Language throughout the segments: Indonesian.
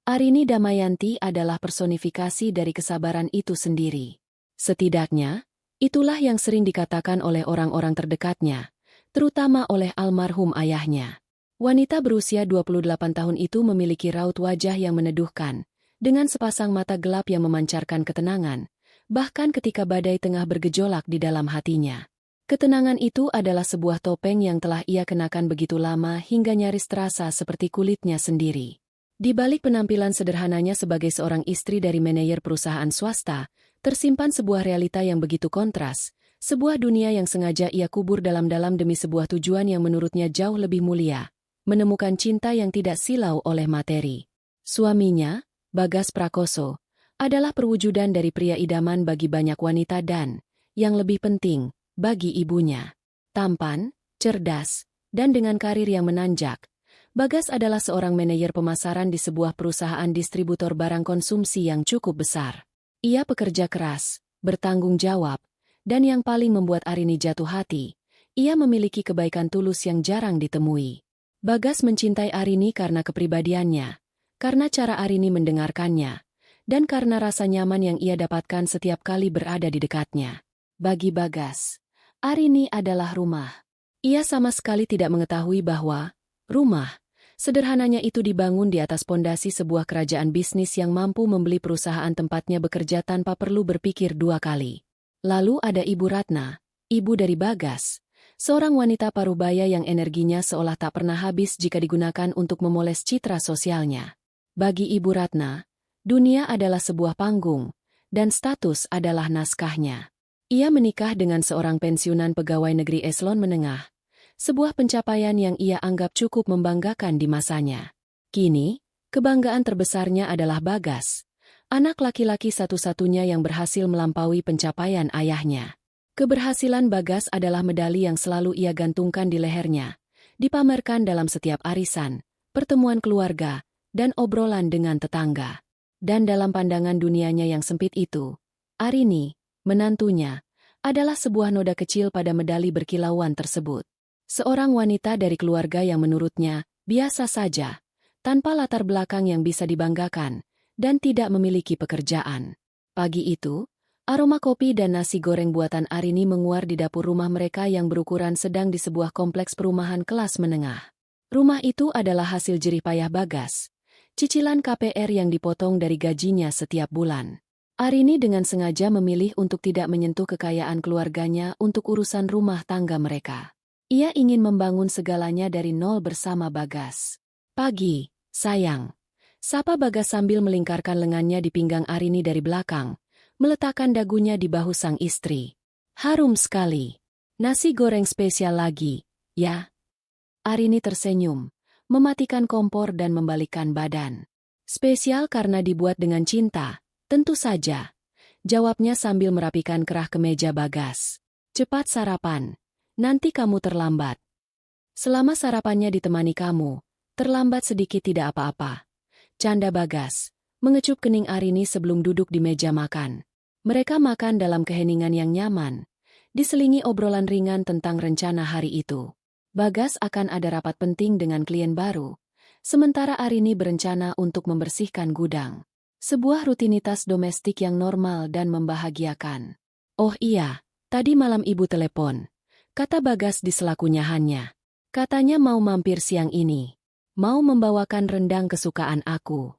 Arini Damayanti adalah personifikasi dari kesabaran itu sendiri. Setidaknya, itulah yang sering dikatakan oleh orang-orang terdekatnya, terutama oleh almarhum ayahnya. Wanita berusia 28 tahun itu memiliki raut wajah yang meneduhkan, dengan sepasang mata gelap yang memancarkan ketenangan, bahkan ketika badai tengah bergejolak di dalam hatinya. Ketenangan itu adalah sebuah topeng yang telah ia kenakan begitu lama hingga nyaris terasa seperti kulitnya sendiri. Di balik penampilan sederhananya sebagai seorang istri dari manajer perusahaan swasta, tersimpan sebuah realita yang begitu kontras, sebuah dunia yang sengaja ia kubur dalam-dalam demi sebuah tujuan yang menurutnya jauh lebih mulia, menemukan cinta yang tidak silau oleh materi. Suaminya, Bagas Prakoso, adalah perwujudan dari pria idaman bagi banyak wanita dan, yang lebih penting, bagi ibunya. Tampan, cerdas, dan dengan karir yang menanjak, Bagas adalah seorang manajer pemasaran di sebuah perusahaan distributor barang konsumsi yang cukup besar. Ia pekerja keras, bertanggung jawab, dan yang paling membuat Arini jatuh hati, ia memiliki kebaikan tulus yang jarang ditemui. Bagas mencintai Arini karena kepribadiannya, karena cara Arini mendengarkannya, dan karena rasa nyaman yang ia dapatkan setiap kali berada di dekatnya. Bagi Bagas, Arini adalah rumah. Ia sama sekali tidak mengetahui bahwa rumah, sederhananya itu dibangun di atas pondasi sebuah kerajaan bisnis yang mampu membeli perusahaan tempatnya bekerja tanpa perlu berpikir dua kali. Lalu ada Ibu Ratna, ibu dari Bagas, seorang wanita parubaya yang energinya seolah tak pernah habis jika digunakan untuk memoles citra sosialnya. Bagi Ibu Ratna, dunia adalah sebuah panggung, dan status adalah naskahnya. Ia menikah dengan seorang pensiunan pegawai negeri eselon menengah, sebuah pencapaian yang ia anggap cukup membanggakan di masanya. Kini, kebanggaan terbesarnya adalah Bagas, anak laki-laki satu-satunya yang berhasil melampaui pencapaian ayahnya. Keberhasilan Bagas adalah medali yang selalu ia gantungkan di lehernya, dipamerkan dalam setiap arisan, pertemuan keluarga, dan obrolan dengan tetangga. Dan dalam pandangan dunianya yang sempit itu, Arini, menantunya, adalah sebuah noda kecil pada medali berkilauan tersebut. Seorang wanita dari keluarga yang menurutnya biasa saja, tanpa latar belakang yang bisa dibanggakan, dan tidak memiliki pekerjaan. Pagi itu, aroma kopi dan nasi goreng buatan Arini menguar di dapur rumah mereka yang berukuran sedang di sebuah kompleks perumahan kelas menengah. Rumah itu adalah hasil jerih payah Bagas, cicilan KPR yang dipotong dari gajinya setiap bulan. Arini dengan sengaja memilih untuk tidak menyentuh kekayaan keluarganya untuk urusan rumah tangga mereka. Ia ingin membangun segalanya dari nol bersama Bagas. Pagi, sayang. Sapa Bagas sambil melingkarkan lengannya di pinggang Arini dari belakang, meletakkan dagunya di bahu sang istri. Harum sekali. Nasi goreng spesial lagi, ya? Arini tersenyum, mematikan kompor dan membalikkan badan. Spesial karena dibuat dengan cinta, tentu saja. Jawabnya sambil merapikan kerah kemeja Bagas. Cepat sarapan. Nanti kamu terlambat. Selama sarapannya ditemani kamu, terlambat sedikit tidak apa-apa. Canda Bagas, mengecup kening Arini sebelum duduk di meja makan. Mereka makan dalam keheningan yang nyaman, diselingi obrolan ringan tentang rencana hari itu. Bagas akan ada rapat penting dengan klien baru, sementara Arini berencana untuk membersihkan gudang. Sebuah rutinitas domestik yang normal dan membahagiakan. Oh iya, tadi malam ibu telepon, kata Bagas di sela kunyahannya. Katanya mau mampir siang ini. Mau membawakan rendang kesukaan aku.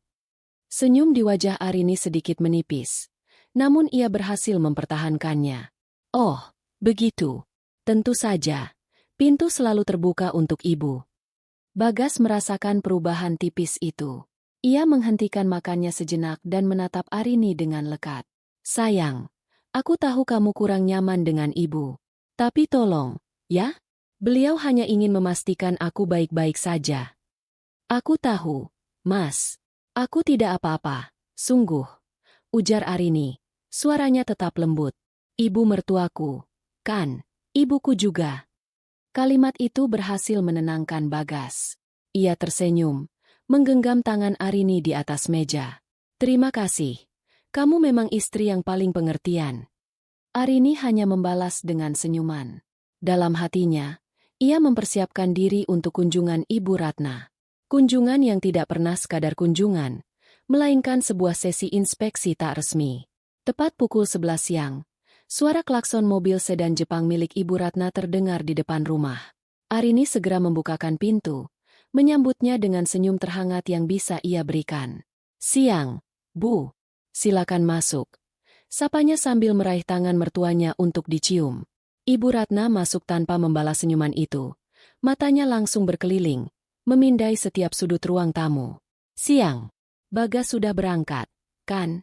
Senyum di wajah Arini sedikit menipis. Namun ia berhasil mempertahankannya. Oh, begitu. Tentu saja. Pintu selalu terbuka untuk ibu. Bagas merasakan perubahan tipis itu. Ia menghentikan makannya sejenak dan menatap Arini dengan lekat. Sayang, aku tahu kamu kurang nyaman dengan ibu. Tapi tolong, ya? Beliau hanya ingin memastikan aku baik-baik saja. Aku tahu, Mas. Aku tidak apa-apa, sungguh. Ujar Arini, suaranya tetap lembut. Ibu mertuaku, kan? Ibuku juga. Kalimat itu berhasil menenangkan Bagas. Ia tersenyum, menggenggam tangan Arini di atas meja. Terima kasih. Kamu memang istri yang paling pengertian. Arini hanya membalas dengan senyuman. Dalam hatinya, ia mempersiapkan diri untuk kunjungan Ibu Ratna. Kunjungan yang tidak pernah sekadar kunjungan, melainkan sebuah sesi inspeksi tak resmi. Tepat pukul 11 siang, suara klakson mobil sedan Jepang milik Ibu Ratna terdengar di depan rumah. Arini segera membukakan pintu, menyambutnya dengan senyum terhangat yang bisa ia berikan. "Siang, Bu. Silakan masuk." Sapanya sambil meraih tangan mertuanya untuk dicium. Ibu Ratna masuk tanpa membalas senyuman itu. Matanya langsung berkeliling, memindai setiap sudut ruang tamu. "Siang. Bagas sudah berangkat, kan?"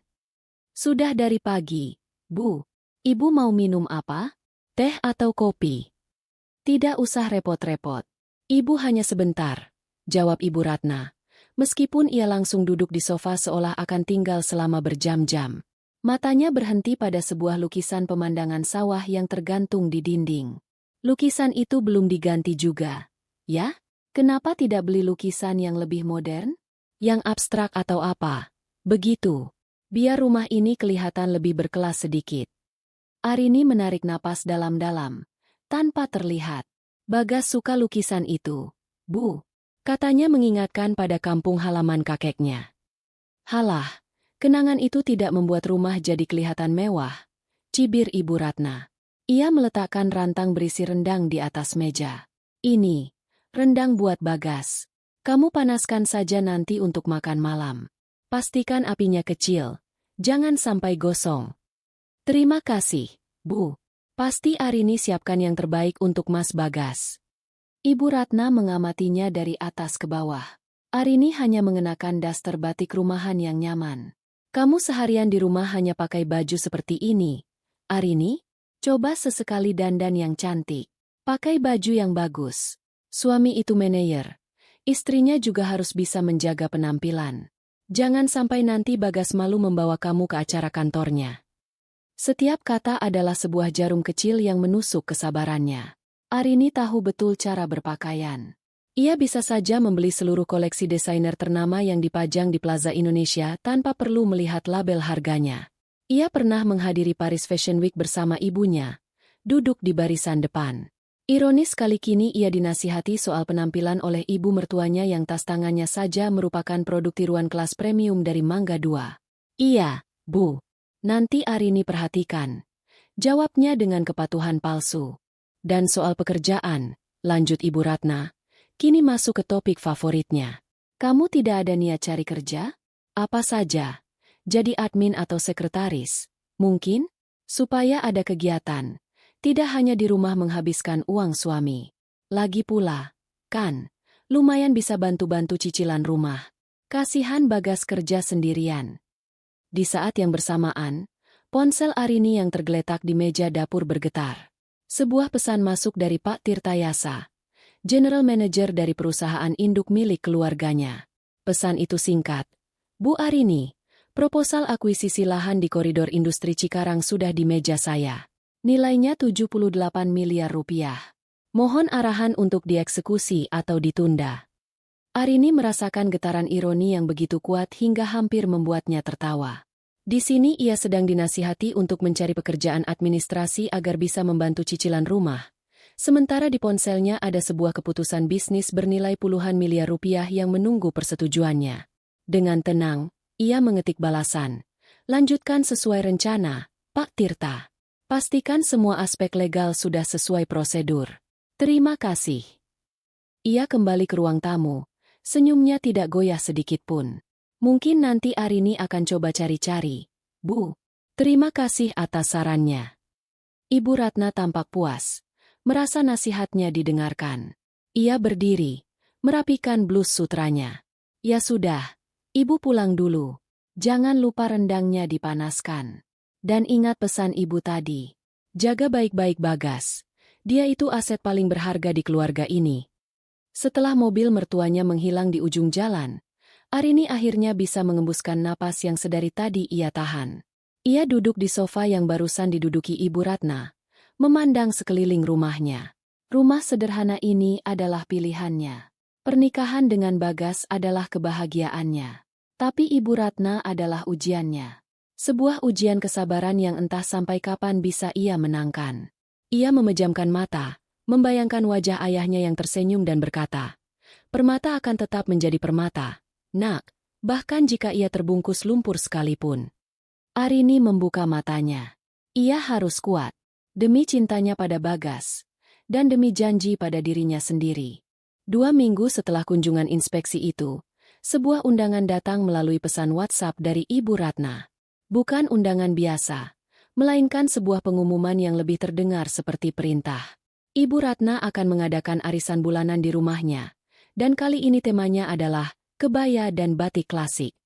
"Sudah dari pagi, Bu. Ibu mau minum apa? Teh atau kopi?" "Tidak usah repot-repot. Ibu hanya sebentar," jawab Ibu Ratna. Meskipun ia langsung duduk di sofa seolah akan tinggal selama berjam-jam. Matanya berhenti pada sebuah lukisan pemandangan sawah yang tergantung di dinding. Lukisan itu belum diganti juga. "Ya? Kenapa tidak beli lukisan yang lebih modern? Yang abstrak atau apa? Begitu. Biar rumah ini kelihatan lebih berkelas sedikit." Arini menarik napas dalam-dalam, tanpa terlihat. "Bagas suka lukisan itu, Bu," katanya mengingatkan pada kampung halaman kakeknya. "Halah. Kenangan itu tidak membuat rumah jadi kelihatan mewah," cibir Ibu Ratna. Ia meletakkan rantang berisi rendang di atas meja. "Ini, rendang buat Bagas. Kamu panaskan saja nanti untuk makan malam. Pastikan apinya kecil, jangan sampai gosong." "Terima kasih, Bu. Pasti Arini siapkan yang terbaik untuk Mas Bagas." Ibu Ratna mengamatinya dari atas ke bawah. Arini hanya mengenakan daster batik rumahan yang nyaman. "Kamu seharian di rumah hanya pakai baju seperti ini, Arini? Coba sesekali dandan yang cantik. Pakai baju yang bagus. Suami itu manajer. Istrinya juga harus bisa menjaga penampilan. Jangan sampai nanti Bagas malu membawa kamu ke acara kantornya." Setiap kata adalah sebuah jarum kecil yang menusuk kesabarannya. Arini tahu betul cara berpakaian. Ia bisa saja membeli seluruh koleksi desainer ternama yang dipajang di Plaza Indonesia tanpa perlu melihat label harganya. Ia pernah menghadiri Paris Fashion Week bersama ibunya, duduk di barisan depan. Ironis kali kini ia dinasihati soal penampilan oleh ibu mertuanya yang tas tangannya saja merupakan produk tiruan kelas premium dari Mangga 2. "Iya, Bu. Nanti Arini perhatikan," jawabnya dengan kepatuhan palsu. "Dan soal pekerjaan," lanjut Ibu Ratna, kini masuk ke topik favoritnya. "Kamu tidak ada niat cari kerja? Apa saja? Jadi admin atau sekretaris? Mungkin? Supaya ada kegiatan. Tidak hanya di rumah menghabiskan uang suami. Lagi pula, kan, lumayan bisa bantu-bantu cicilan rumah. Kasihan Bagas kerja sendirian." Di saat yang bersamaan, ponsel Arini yang tergeletak di meja dapur bergetar. Sebuah pesan masuk dari Pak Tirtayasa, General Manager dari perusahaan induk milik keluarganya. Pesan itu singkat. "Bu Arini, proposal akuisisi lahan di koridor industri Cikarang sudah di meja saya. Nilainya 78 miliar rupiah. Mohon arahan untuk dieksekusi atau ditunda." Arini merasakan getaran ironi yang begitu kuat hingga hampir membuatnya tertawa. Di sini ia sedang dinasihati untuk mencari pekerjaan administrasi agar bisa membantu cicilan rumah. Sementara di ponselnya ada sebuah keputusan bisnis bernilai puluhan miliar rupiah yang menunggu persetujuannya. Dengan tenang, ia mengetik balasan. "Lanjutkan sesuai rencana, Pak Tirta. Pastikan semua aspek legal sudah sesuai prosedur. Terima kasih." Ia kembali ke ruang tamu, senyumnya tidak goyah sedikit pun. "Mungkin nanti Arini akan coba cari-cari, Bu. Terima kasih atas sarannya." Ibu Ratna tampak puas, merasa nasihatnya didengarkan. Ia berdiri, merapikan blus sutranya. "Ya sudah, Ibu pulang dulu. Jangan lupa rendangnya dipanaskan. Dan ingat pesan Ibu tadi. Jaga baik-baik Bagas. Dia itu aset paling berharga di keluarga ini." Setelah mobil mertuanya menghilang di ujung jalan, Arini akhirnya bisa mengembuskan napas yang sedari tadi ia tahan. Ia duduk di sofa yang barusan diduduki Ibu Ratna, memandang sekeliling rumahnya. Rumah sederhana ini adalah pilihannya. Pernikahan dengan Bagas adalah kebahagiaannya. Tapi Ibu Ratna adalah ujiannya. Sebuah ujian kesabaran yang entah sampai kapan bisa ia menangkan. Ia memejamkan mata, membayangkan wajah ayahnya yang tersenyum dan berkata, "Permata akan tetap menjadi permata, Nak, bahkan jika ia terbungkus lumpur sekalipun. Arini membuka matanya. Ia harus kuat, demi cintanya pada Bagas, dan demi janji pada dirinya sendiri. 2 minggu setelah kunjungan inspeksi itu, sebuah undangan datang melalui pesan WhatsApp dari Ibu Ratna. Bukan undangan biasa, melainkan sebuah pengumuman yang lebih terdengar seperti perintah. Ibu Ratna akan mengadakan arisan bulanan di rumahnya, dan kali ini temanya adalah kebaya dan batik klasik.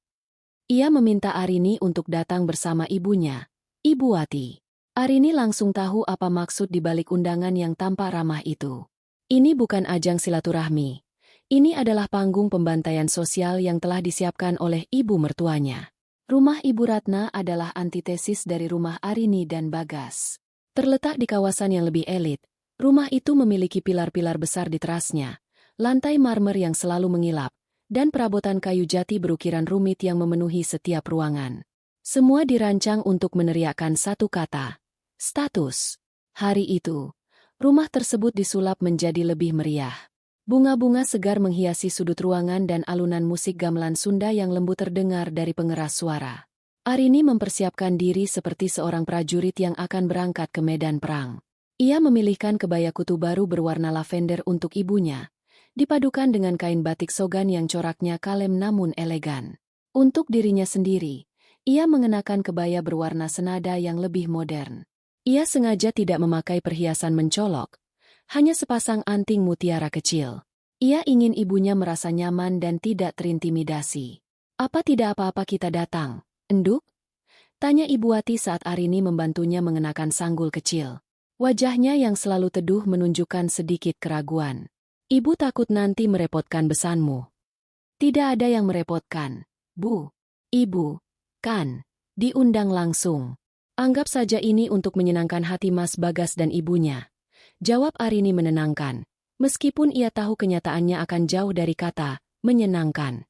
Ia meminta Arini untuk datang bersama ibunya, Ibu Wati. Arini langsung tahu apa maksud di balik undangan yang tampak ramah itu. Ini bukan ajang silaturahmi. Ini adalah panggung pembantaian sosial yang telah disiapkan oleh ibu mertuanya. Rumah Ibu Ratna adalah antitesis dari rumah Arini dan Bagas. Terletak di kawasan yang lebih elit, rumah itu memiliki pilar-pilar besar di terasnya, lantai marmer yang selalu mengilap, dan perabotan kayu jati berukiran rumit yang memenuhi setiap ruangan. Semua dirancang untuk meneriakkan satu kata, status. Hari itu, rumah tersebut disulap menjadi lebih meriah. Bunga-bunga segar menghiasi sudut ruangan dan alunan musik gamelan Sunda yang lembut terdengar dari pengeras suara. Arini mempersiapkan diri seperti seorang prajurit yang akan berangkat ke medan perang. Ia memilihkan kebaya kutu baru berwarna lavender untuk ibunya, dipadukan dengan kain batik sogan yang coraknya kalem namun elegan. Untuk dirinya sendiri, ia mengenakan kebaya berwarna senada yang lebih modern. Ia sengaja tidak memakai perhiasan mencolok, hanya sepasang anting mutiara kecil. Ia ingin ibunya merasa nyaman dan tidak terintimidasi. "Apa tidak apa-apa kita datang, Enduk?" tanya Ibu Wati saat Arini membantunya mengenakan sanggul kecil. Wajahnya yang selalu teduh menunjukkan sedikit keraguan. "Ibu takut nanti merepotkan besanmu." "Tidak ada yang merepotkan, Bu. Ibu, kan, diundang langsung. Anggap saja ini untuk menyenangkan hati Mas Bagas dan ibunya," jawab Arini menenangkan, meskipun ia tahu kenyataannya akan jauh dari kata menyenangkan.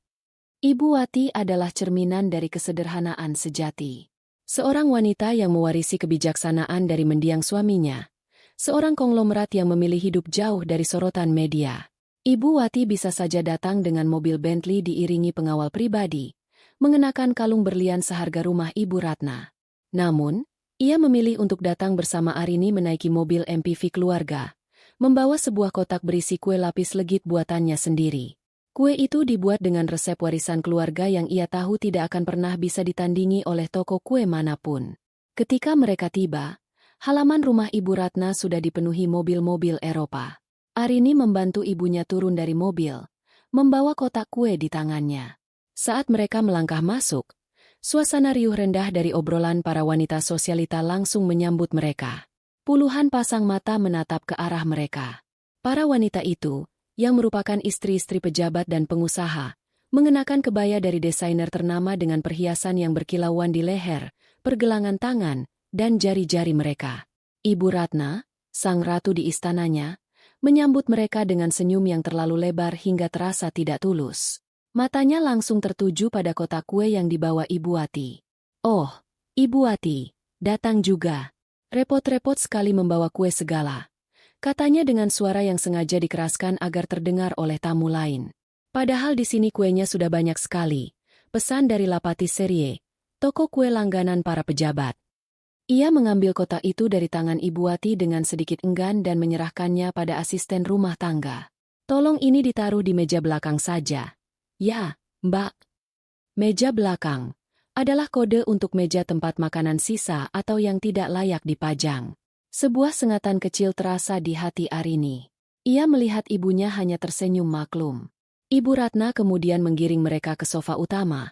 Ibu Wati adalah cerminan dari kesederhanaan sejati. Seorang wanita yang mewarisi kebijaksanaan dari mendiang suaminya. Seorang konglomerat yang memilih hidup jauh dari sorotan media. Ibu Wati bisa saja datang dengan mobil Bentley diiringi pengawal pribadi, mengenakan kalung berlian seharga rumah Ibu Ratna. Namun, ia memilih untuk datang bersama Arini menaiki mobil MPV keluarga, membawa sebuah kotak berisi kue lapis legit buatannya sendiri. Kue itu dibuat dengan resep warisan keluarga yang ia tahu tidak akan pernah bisa ditandingi oleh toko kue manapun. Ketika mereka tiba, halaman rumah Ibu Ratna sudah dipenuhi mobil-mobil Eropa. Arini membantu ibunya turun dari mobil, membawa kotak kue di tangannya. Saat mereka melangkah masuk, suasana riuh rendah dari obrolan para wanita sosialita langsung menyambut mereka. Puluhan pasang mata menatap ke arah mereka. Para wanita itu, yang merupakan istri-istri pejabat dan pengusaha, mengenakan kebaya dari desainer ternama dengan perhiasan yang berkilauan di leher, pergelangan tangan, dan jari-jari mereka. Ibu Ratna, sang ratu di istananya, menyambut mereka dengan senyum yang terlalu lebar hingga terasa tidak tulus. Matanya langsung tertuju pada kotak kue yang dibawa Ibu Wati. "Oh, Ibu Wati, datang juga. Repot-repot sekali membawa kue segala," katanya dengan suara yang sengaja dikeraskan agar terdengar oleh tamu lain. "Padahal di sini kuenya sudah banyak sekali. Pesan dari La Patisserie, toko kue langganan para pejabat." Ia mengambil kotak itu dari tangan Ibu Wati dengan sedikit enggan dan menyerahkannya pada asisten rumah tangga. "Tolong ini ditaruh di meja belakang saja." "Ya, Mbak." Meja belakang adalah kode untuk meja tempat makanan sisa atau yang tidak layak dipajang. Sebuah sengatan kecil terasa di hati Arini. Ia melihat ibunya hanya tersenyum maklum. Ibu Ratna kemudian menggiring mereka ke sofa utama,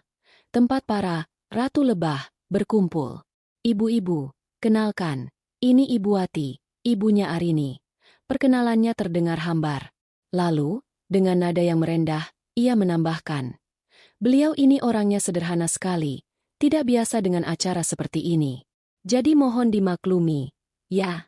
tempat para ratu lebah berkumpul. "Ibu-ibu, kenalkan, ini Ibu Wati, ibunya Arini." Perkenalannya terdengar hambar. Lalu, dengan nada yang merendah, ia menambahkan, "Beliau ini orangnya sederhana sekali, tidak biasa dengan acara seperti ini. Jadi mohon dimaklumi, ya."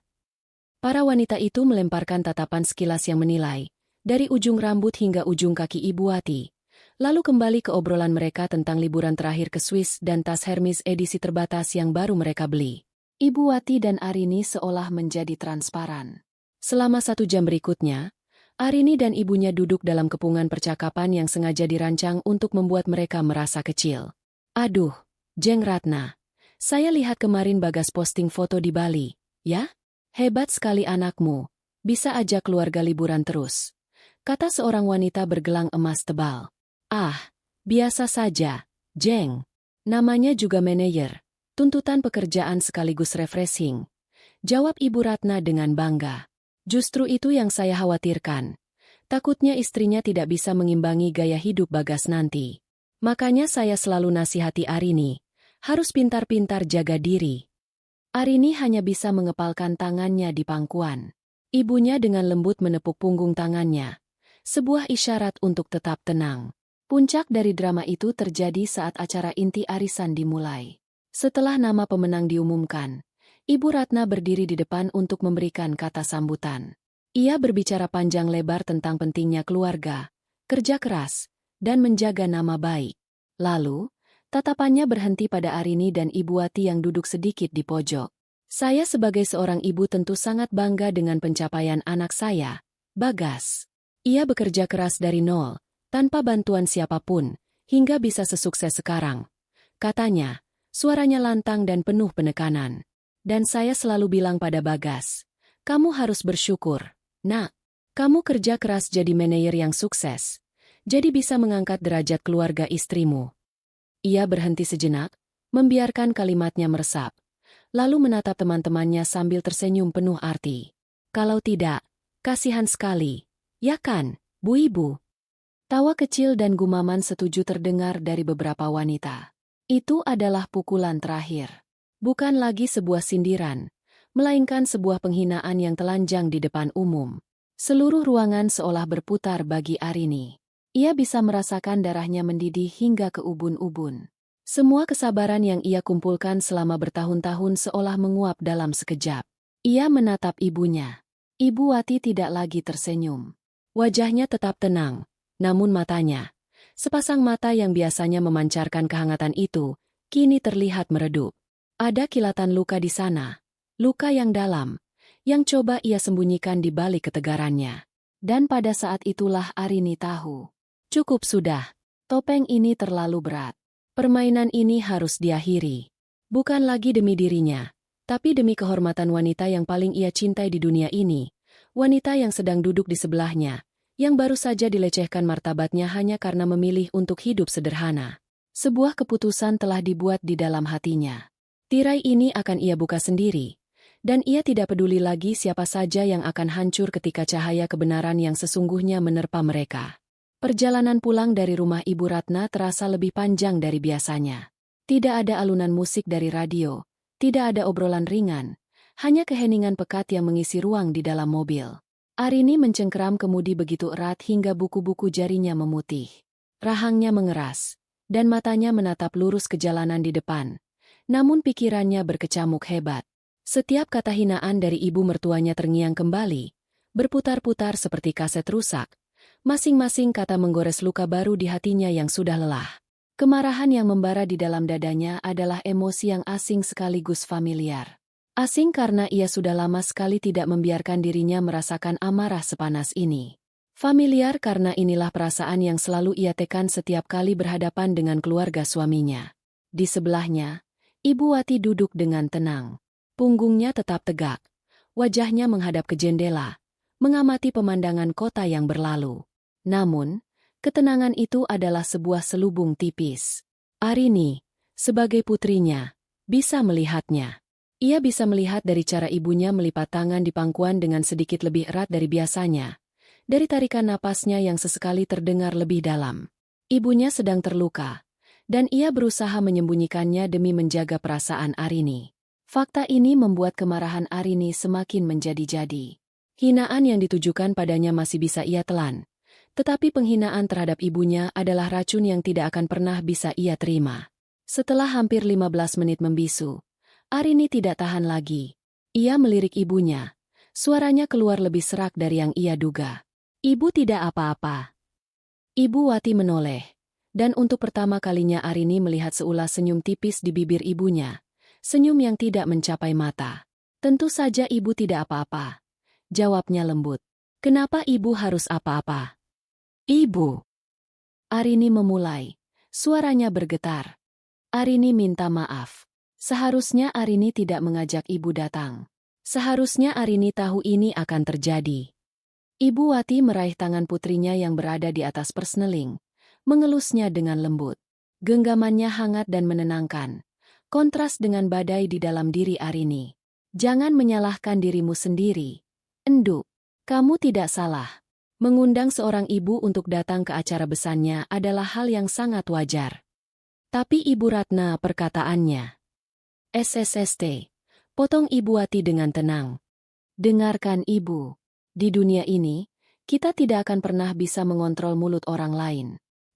Para wanita itu melemparkan tatapan sekilas yang menilai, dari ujung rambut hingga ujung kaki Ibu Wati, lalu kembali ke obrolan mereka tentang liburan terakhir ke Swiss dan tas Hermes edisi terbatas yang baru mereka beli. Ibu Wati dan Arini seolah menjadi transparan. Selama 1 jam berikutnya, Arini dan ibunya duduk dalam kepungan percakapan yang sengaja dirancang untuk membuat mereka merasa kecil. Aduh, Jeng Ratna. Saya lihat kemarin Bagas posting foto di Bali, ya? Hebat sekali anakmu. Bisa ajak keluarga liburan terus. Kata seorang wanita bergelang emas tebal. Ah, biasa saja, Jeng. Namanya juga manajer. Tuntutan pekerjaan sekaligus refreshing. Jawab Ibu Ratna dengan bangga. Justru itu yang saya khawatirkan. Takutnya istrinya tidak bisa mengimbangi gaya hidup Bagas nanti. Makanya saya selalu nasihati Arini. Harus pintar-pintar jaga diri. Arini hanya bisa mengepalkan tangannya di pangkuan. Ibunya dengan lembut menepuk punggung tangannya. Sebuah isyarat untuk tetap tenang. Puncak dari drama itu terjadi saat acara inti arisan dimulai. Setelah nama pemenang diumumkan, Ibu Ratna berdiri di depan untuk memberikan kata sambutan. Ia berbicara panjang lebar tentang pentingnya keluarga, kerja keras, dan menjaga nama baik. Lalu, tatapannya berhenti pada Arini dan Ibu Wati yang duduk sedikit di pojok. Saya sebagai seorang ibu tentu sangat bangga dengan pencapaian anak saya, Bagas. Ia bekerja keras dari nol, tanpa bantuan siapapun, hingga bisa sesukses sekarang. Katanya, suaranya lantang dan penuh penekanan. Dan saya selalu bilang pada Bagas, kamu harus bersyukur, nak. Kamu kerja keras jadi manajer yang sukses. Jadi bisa mengangkat derajat keluarga istrimu. Ia berhenti sejenak, membiarkan kalimatnya meresap. Lalu menatap teman-temannya sambil tersenyum penuh arti. Kalau tidak, kasihan sekali. Ya kan, Bu Ibu? Tawa kecil dan gumaman setuju terdengar dari beberapa wanita. Itu adalah pukulan terakhir. Bukan lagi sebuah sindiran, melainkan sebuah penghinaan yang telanjang di depan umum. Seluruh ruangan seolah berputar bagi Arini. Ia bisa merasakan darahnya mendidih hingga ke ubun-ubun. Semua kesabaran yang ia kumpulkan selama bertahun-tahun seolah menguap dalam sekejap. Ia menatap ibunya. Ibu Wati tidak lagi tersenyum. Wajahnya tetap tenang, namun matanya, sepasang mata yang biasanya memancarkan kehangatan itu, kini terlihat meredup. Ada kilatan luka di sana, luka yang dalam, yang coba ia sembunyikan di balik ketegarannya. Dan pada saat itulah Arini tahu. Cukup sudah, topeng ini terlalu berat. Permainan ini harus diakhiri. Bukan lagi demi dirinya, tapi demi kehormatan wanita yang paling ia cintai di dunia ini. Wanita yang sedang duduk di sebelahnya, yang baru saja dilecehkan martabatnya hanya karena memilih untuk hidup sederhana. Sebuah keputusan telah dibuat di dalam hatinya. Tirai ini akan ia buka sendiri, dan ia tidak peduli lagi siapa saja yang akan hancur ketika cahaya kebenaran yang sesungguhnya menerpa mereka. Perjalanan pulang dari rumah Ibu Ratna terasa lebih panjang dari biasanya. Tidak ada alunan musik dari radio, tidak ada obrolan ringan, hanya keheningan pekat yang mengisi ruang di dalam mobil. Arini mencengkeram kemudi begitu erat hingga buku-buku jarinya memutih. Rahangnya mengeras, dan matanya menatap lurus ke jalanan di depan. Namun pikirannya berkecamuk hebat. Setiap kata hinaan dari ibu mertuanya terngiang kembali, berputar-putar seperti kaset rusak. Masing-masing kata menggores luka baru di hatinya yang sudah lelah. Kemarahan yang membara di dalam dadanya adalah emosi yang asing sekaligus familiar. Asing karena ia sudah lama sekali tidak membiarkan dirinya merasakan amarah sepanas ini. Familiar karena inilah perasaan yang selalu ia tekan setiap kali berhadapan dengan keluarga suaminya. Di sebelahnya, Ibu Wati duduk dengan tenang. Punggungnya tetap tegak. Wajahnya menghadap ke jendela, mengamati pemandangan kota yang berlalu. Namun, ketenangan itu adalah sebuah selubung tipis. Arini, sebagai putrinya, bisa melihatnya. Ia bisa melihat dari cara ibunya melipat tangan di pangkuan dengan sedikit lebih erat dari biasanya. Dari tarikan napasnya yang sesekali terdengar lebih dalam. Ibunya sedang terluka, dan ia berusaha menyembunyikannya demi menjaga perasaan Arini. Fakta ini membuat kemarahan Arini semakin menjadi-jadi. Hinaan yang ditujukan padanya masih bisa ia telan. Tetapi penghinaan terhadap ibunya adalah racun yang tidak akan pernah bisa ia terima. Setelah hampir 15 menit membisu, Arini tidak tahan lagi. Ia melirik ibunya. Suaranya keluar lebih serak dari yang ia duga. Ibu tidak apa-apa. Ibu Wati menoleh. Dan untuk pertama kalinya Arini melihat seulas senyum tipis di bibir ibunya. Senyum yang tidak mencapai mata. Tentu saja ibu tidak apa-apa. Jawabnya lembut. Kenapa ibu harus apa-apa? Ibu. Arini memulai. Suaranya bergetar. Arini minta maaf. Seharusnya Arini tidak mengajak ibu datang. Seharusnya Arini tahu ini akan terjadi. Ibu Wati meraih tangan putrinya yang berada di atas persneling, mengelusnya dengan lembut. Genggamannya hangat dan menenangkan. Kontras dengan badai di dalam diri Arini. Jangan menyalahkan dirimu sendiri. Enduk, kamu tidak salah. Mengundang seorang ibu untuk datang ke acara besannya adalah hal yang sangat wajar. Tapi Ibu Ratna perkataannya. SSST. Potong Ibu Wati dengan tenang. Dengarkan Ibu. Di dunia ini, kita tidak akan pernah bisa mengontrol mulut orang lain.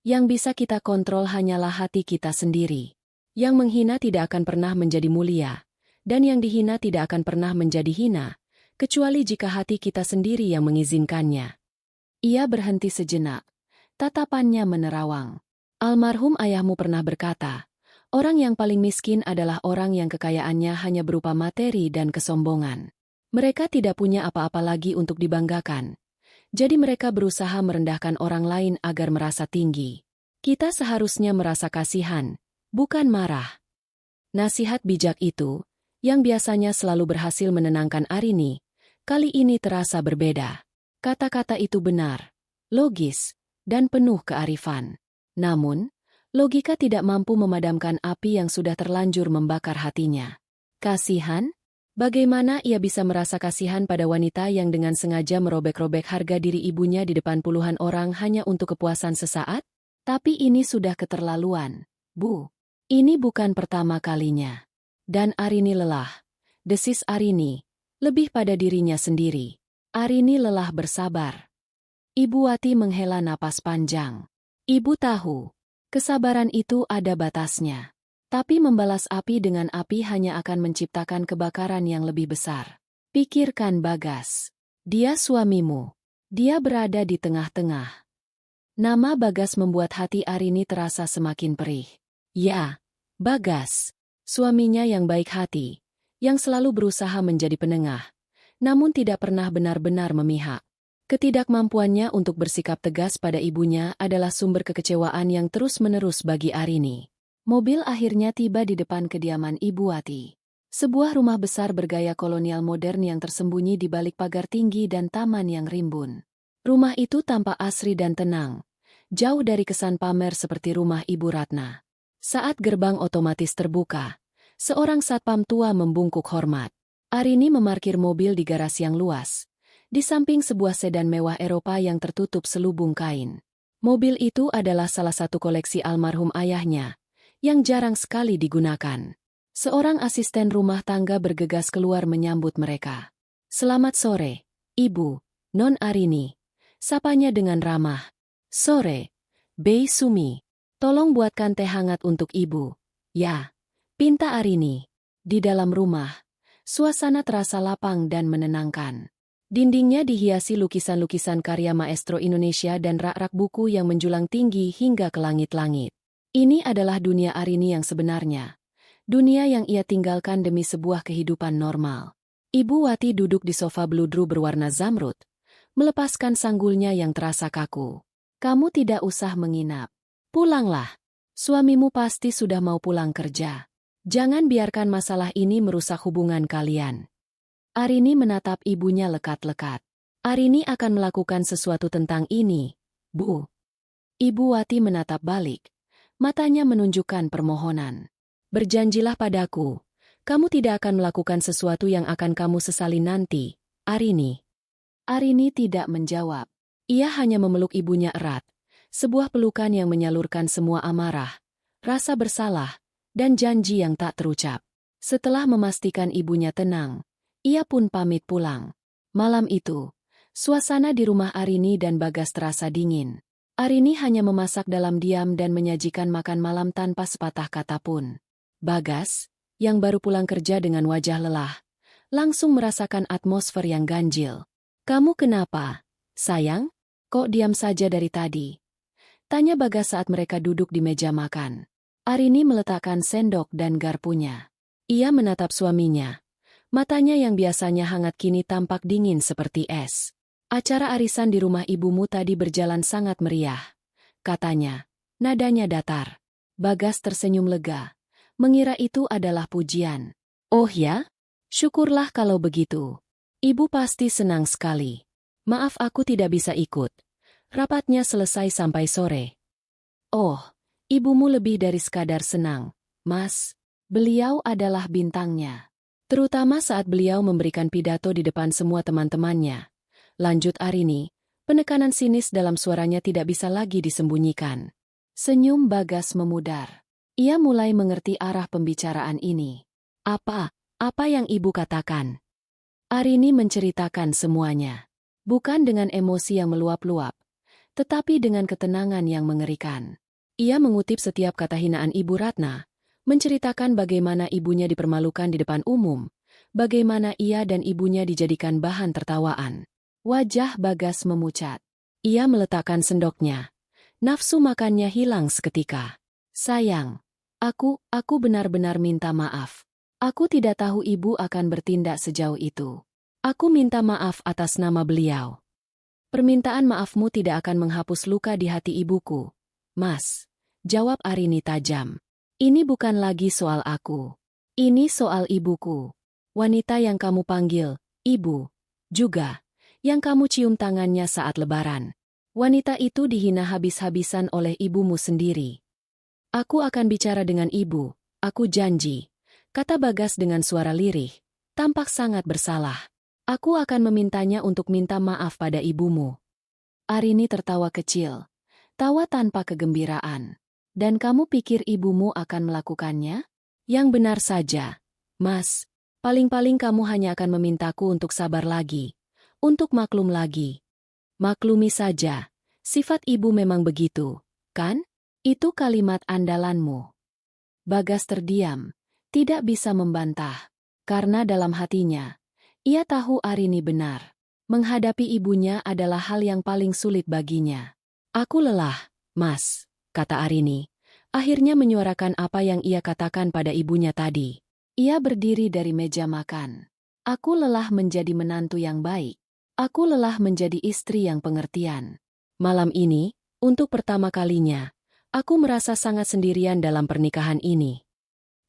Yang bisa kita kontrol hanyalah hati kita sendiri. Yang menghina tidak akan pernah menjadi mulia. Dan yang dihina tidak akan pernah menjadi hina, kecuali jika hati kita sendiri yang mengizinkannya. Ia berhenti sejenak. Tatapannya menerawang. Almarhum ayahmu pernah berkata, orang yang paling miskin adalah orang yang kekayaannya hanya berupa materi dan kesombongan. Mereka tidak punya apa-apa lagi untuk dibanggakan. Jadi mereka berusaha merendahkan orang lain agar merasa tinggi. Kita seharusnya merasa kasihan, bukan marah. Nasihat bijak itu, yang biasanya selalu berhasil menenangkan Arini, kali ini terasa berbeda. Kata-kata itu benar, logis, dan penuh kearifan. Namun, logika tidak mampu memadamkan api yang sudah terlanjur membakar hatinya. Kasihan? Bagaimana ia bisa merasa kasihan pada wanita yang dengan sengaja merobek-robek harga diri ibunya di depan puluhan orang hanya untuk kepuasan sesaat? Tapi ini sudah keterlaluan, Bu. Ini bukan pertama kalinya. Dan Arini lelah. Desis Arini, lebih pada dirinya sendiri. Arini lelah bersabar. Ibu Wati menghela napas panjang. Ibu tahu, kesabaran itu ada batasnya. Tapi membalas api dengan api hanya akan menciptakan kebakaran yang lebih besar. Pikirkan Bagas. Dia suamimu. Dia berada di tengah-tengah. Nama Bagas membuat hati Arini terasa semakin perih. Ya, Bagas. Suaminya yang baik hati, yang selalu berusaha menjadi penengah. Namun tidak pernah benar-benar memihak. Ketidakmampuannya untuk bersikap tegas pada ibunya adalah sumber kekecewaan yang terus-menerus bagi Arini. Mobil akhirnya tiba di depan kediaman Ibu Wati. Sebuah rumah besar bergaya kolonial modern yang tersembunyi di balik pagar tinggi dan taman yang rimbun. Rumah itu tampak asri dan tenang, jauh dari kesan pamer seperti rumah Ibu Ratna. Saat gerbang otomatis terbuka, seorang satpam tua membungkuk hormat. Arini memarkir mobil di garasi yang luas, di samping sebuah sedan mewah Eropa yang tertutup selubung kain. Mobil itu adalah salah satu koleksi almarhum ayahnya, yang jarang sekali digunakan. Seorang asisten rumah tangga bergegas keluar menyambut mereka. Selamat sore, Ibu, Non Arini. Sapanya dengan ramah. Sore, Bei Sumi. Tolong buatkan teh hangat untuk Ibu. Ya, pinta Arini. Di dalam rumah, suasana terasa lapang dan menenangkan. Dindingnya dihiasi lukisan-lukisan karya maestro Indonesia dan rak-rak buku yang menjulang tinggi hingga ke langit-langit. Ini adalah dunia Arini yang sebenarnya. Dunia yang ia tinggalkan demi sebuah kehidupan normal. Ibu Wati duduk di sofa bludru berwarna zamrud, melepaskan sanggulnya yang terasa kaku. Kamu tidak usah menginap. Pulanglah. Suamimu pasti sudah mau pulang kerja. Jangan biarkan masalah ini merusak hubungan kalian. Arini menatap ibunya lekat-lekat. Arini akan melakukan sesuatu tentang ini, Bu. Ibu Wati menatap balik. Matanya menunjukkan permohonan. Berjanjilah padaku, kamu tidak akan melakukan sesuatu yang akan kamu sesali nanti, Arini. Arini tidak menjawab. Ia hanya memeluk ibunya erat. Sebuah pelukan yang menyalurkan semua amarah, rasa bersalah, dan janji yang tak terucap. Setelah memastikan ibunya tenang, ia pun pamit pulang. Malam itu, suasana di rumah Arini dan Bagas terasa dingin. Arini hanya memasak dalam diam dan menyajikan makan malam tanpa sepatah kata pun. Bagas, yang baru pulang kerja dengan wajah lelah, langsung merasakan atmosfer yang ganjil. Kamu kenapa, sayang? Kok diam saja dari tadi? Tanya Bagas saat mereka duduk di meja makan. Arini meletakkan sendok dan garpunya. Ia menatap suaminya. Matanya yang biasanya hangat kini tampak dingin seperti es. Acara arisan di rumah ibumu tadi berjalan sangat meriah, katanya. Nadanya datar. Bagas tersenyum lega. Mengira itu adalah pujian. Oh ya? Syukurlah kalau begitu. Ibu pasti senang sekali. Maaf aku tidak bisa ikut. Rapatnya selesai sampai sore. Oh, ibumu lebih dari sekadar senang, Mas. Beliau adalah bintangnya. Terutama saat beliau memberikan pidato di depan semua teman-temannya. Lanjut Arini, penekanan sinis dalam suaranya tidak bisa lagi disembunyikan. Senyum Bagas memudar. Ia mulai mengerti arah pembicaraan ini. Apa yang ibu katakan? Arini menceritakan semuanya. Bukan dengan emosi yang meluap-luap, tetapi dengan ketenangan yang mengerikan. Ia mengutip setiap kata hinaan Ibu Ratna, menceritakan bagaimana ibunya dipermalukan di depan umum, bagaimana ia dan ibunya dijadikan bahan tertawaan. Wajah Bagas memucat. Ia meletakkan sendoknya. Nafsu makannya hilang seketika. Sayang, aku benar-benar minta maaf. Aku tidak tahu ibu akan bertindak sejauh itu. Aku minta maaf atas nama beliau. Permintaan maafmu tidak akan menghapus luka di hati ibuku. Mas, jawab Arini tajam. Ini bukan lagi soal aku. Ini soal ibuku. Wanita yang kamu panggil, ibu. Juga, yang kamu cium tangannya saat lebaran. Wanita itu dihina habis-habisan oleh ibumu sendiri. Aku akan bicara dengan ibu, aku janji. Kata Bagas dengan suara lirih, tampak sangat bersalah. Aku akan memintanya untuk minta maaf pada ibumu. Arini tertawa kecil. Tawa tanpa kegembiraan. Dan kamu pikir ibumu akan melakukannya? Yang benar saja. Mas, paling-paling kamu hanya akan memintaku untuk sabar lagi. Untuk maklum lagi. Maklumi saja. Sifat ibu memang begitu, kan? Itu kalimat andalanmu. Bagas terdiam. Tidak bisa membantah. Karena dalam hatinya, ia tahu Arini benar. Menghadapi ibunya adalah hal yang paling sulit baginya. Aku lelah, Mas, kata Arini. Akhirnya menyuarakan apa yang ia katakan pada ibunya tadi. Ia berdiri dari meja makan. Aku lelah menjadi menantu yang baik. Aku lelah menjadi istri yang pengertian. Malam ini, untuk pertama kalinya, aku merasa sangat sendirian dalam pernikahan ini.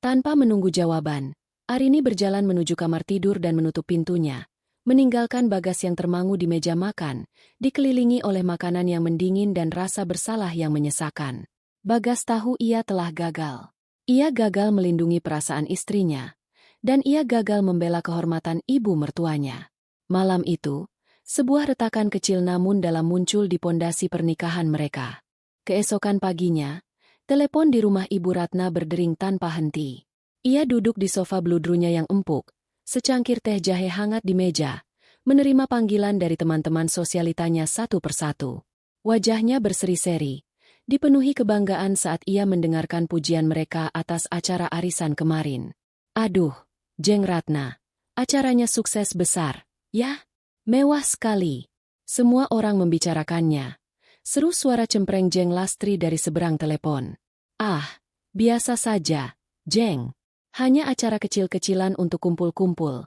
Tanpa menunggu jawaban, Arini berjalan menuju kamar tidur dan menutup pintunya, meninggalkan Bagas yang termangu di meja makan, dikelilingi oleh makanan yang mendingin dan rasa bersalah yang menyesakan. Bagas tahu ia telah gagal. Ia gagal melindungi perasaan istrinya, dan ia gagal membela kehormatan ibu mertuanya. Malam itu, sebuah retakan kecil namun dalam muncul di pondasi pernikahan mereka. Keesokan paginya, telepon di rumah Ibu Ratna berdering tanpa henti. Ia duduk di sofa bludrunya yang empuk, secangkir teh jahe hangat di meja, menerima panggilan dari teman-teman sosialitanya satu persatu. Wajahnya berseri-seri, dipenuhi kebanggaan saat ia mendengarkan pujian mereka atas acara arisan kemarin. Aduh, Jeng Ratna, acaranya sukses besar, ya? Mewah sekali. Semua orang membicarakannya. Seru suara cempreng Jeng Lastri dari seberang telepon. Ah, biasa saja, Jeng. Hanya acara kecil-kecilan untuk kumpul-kumpul.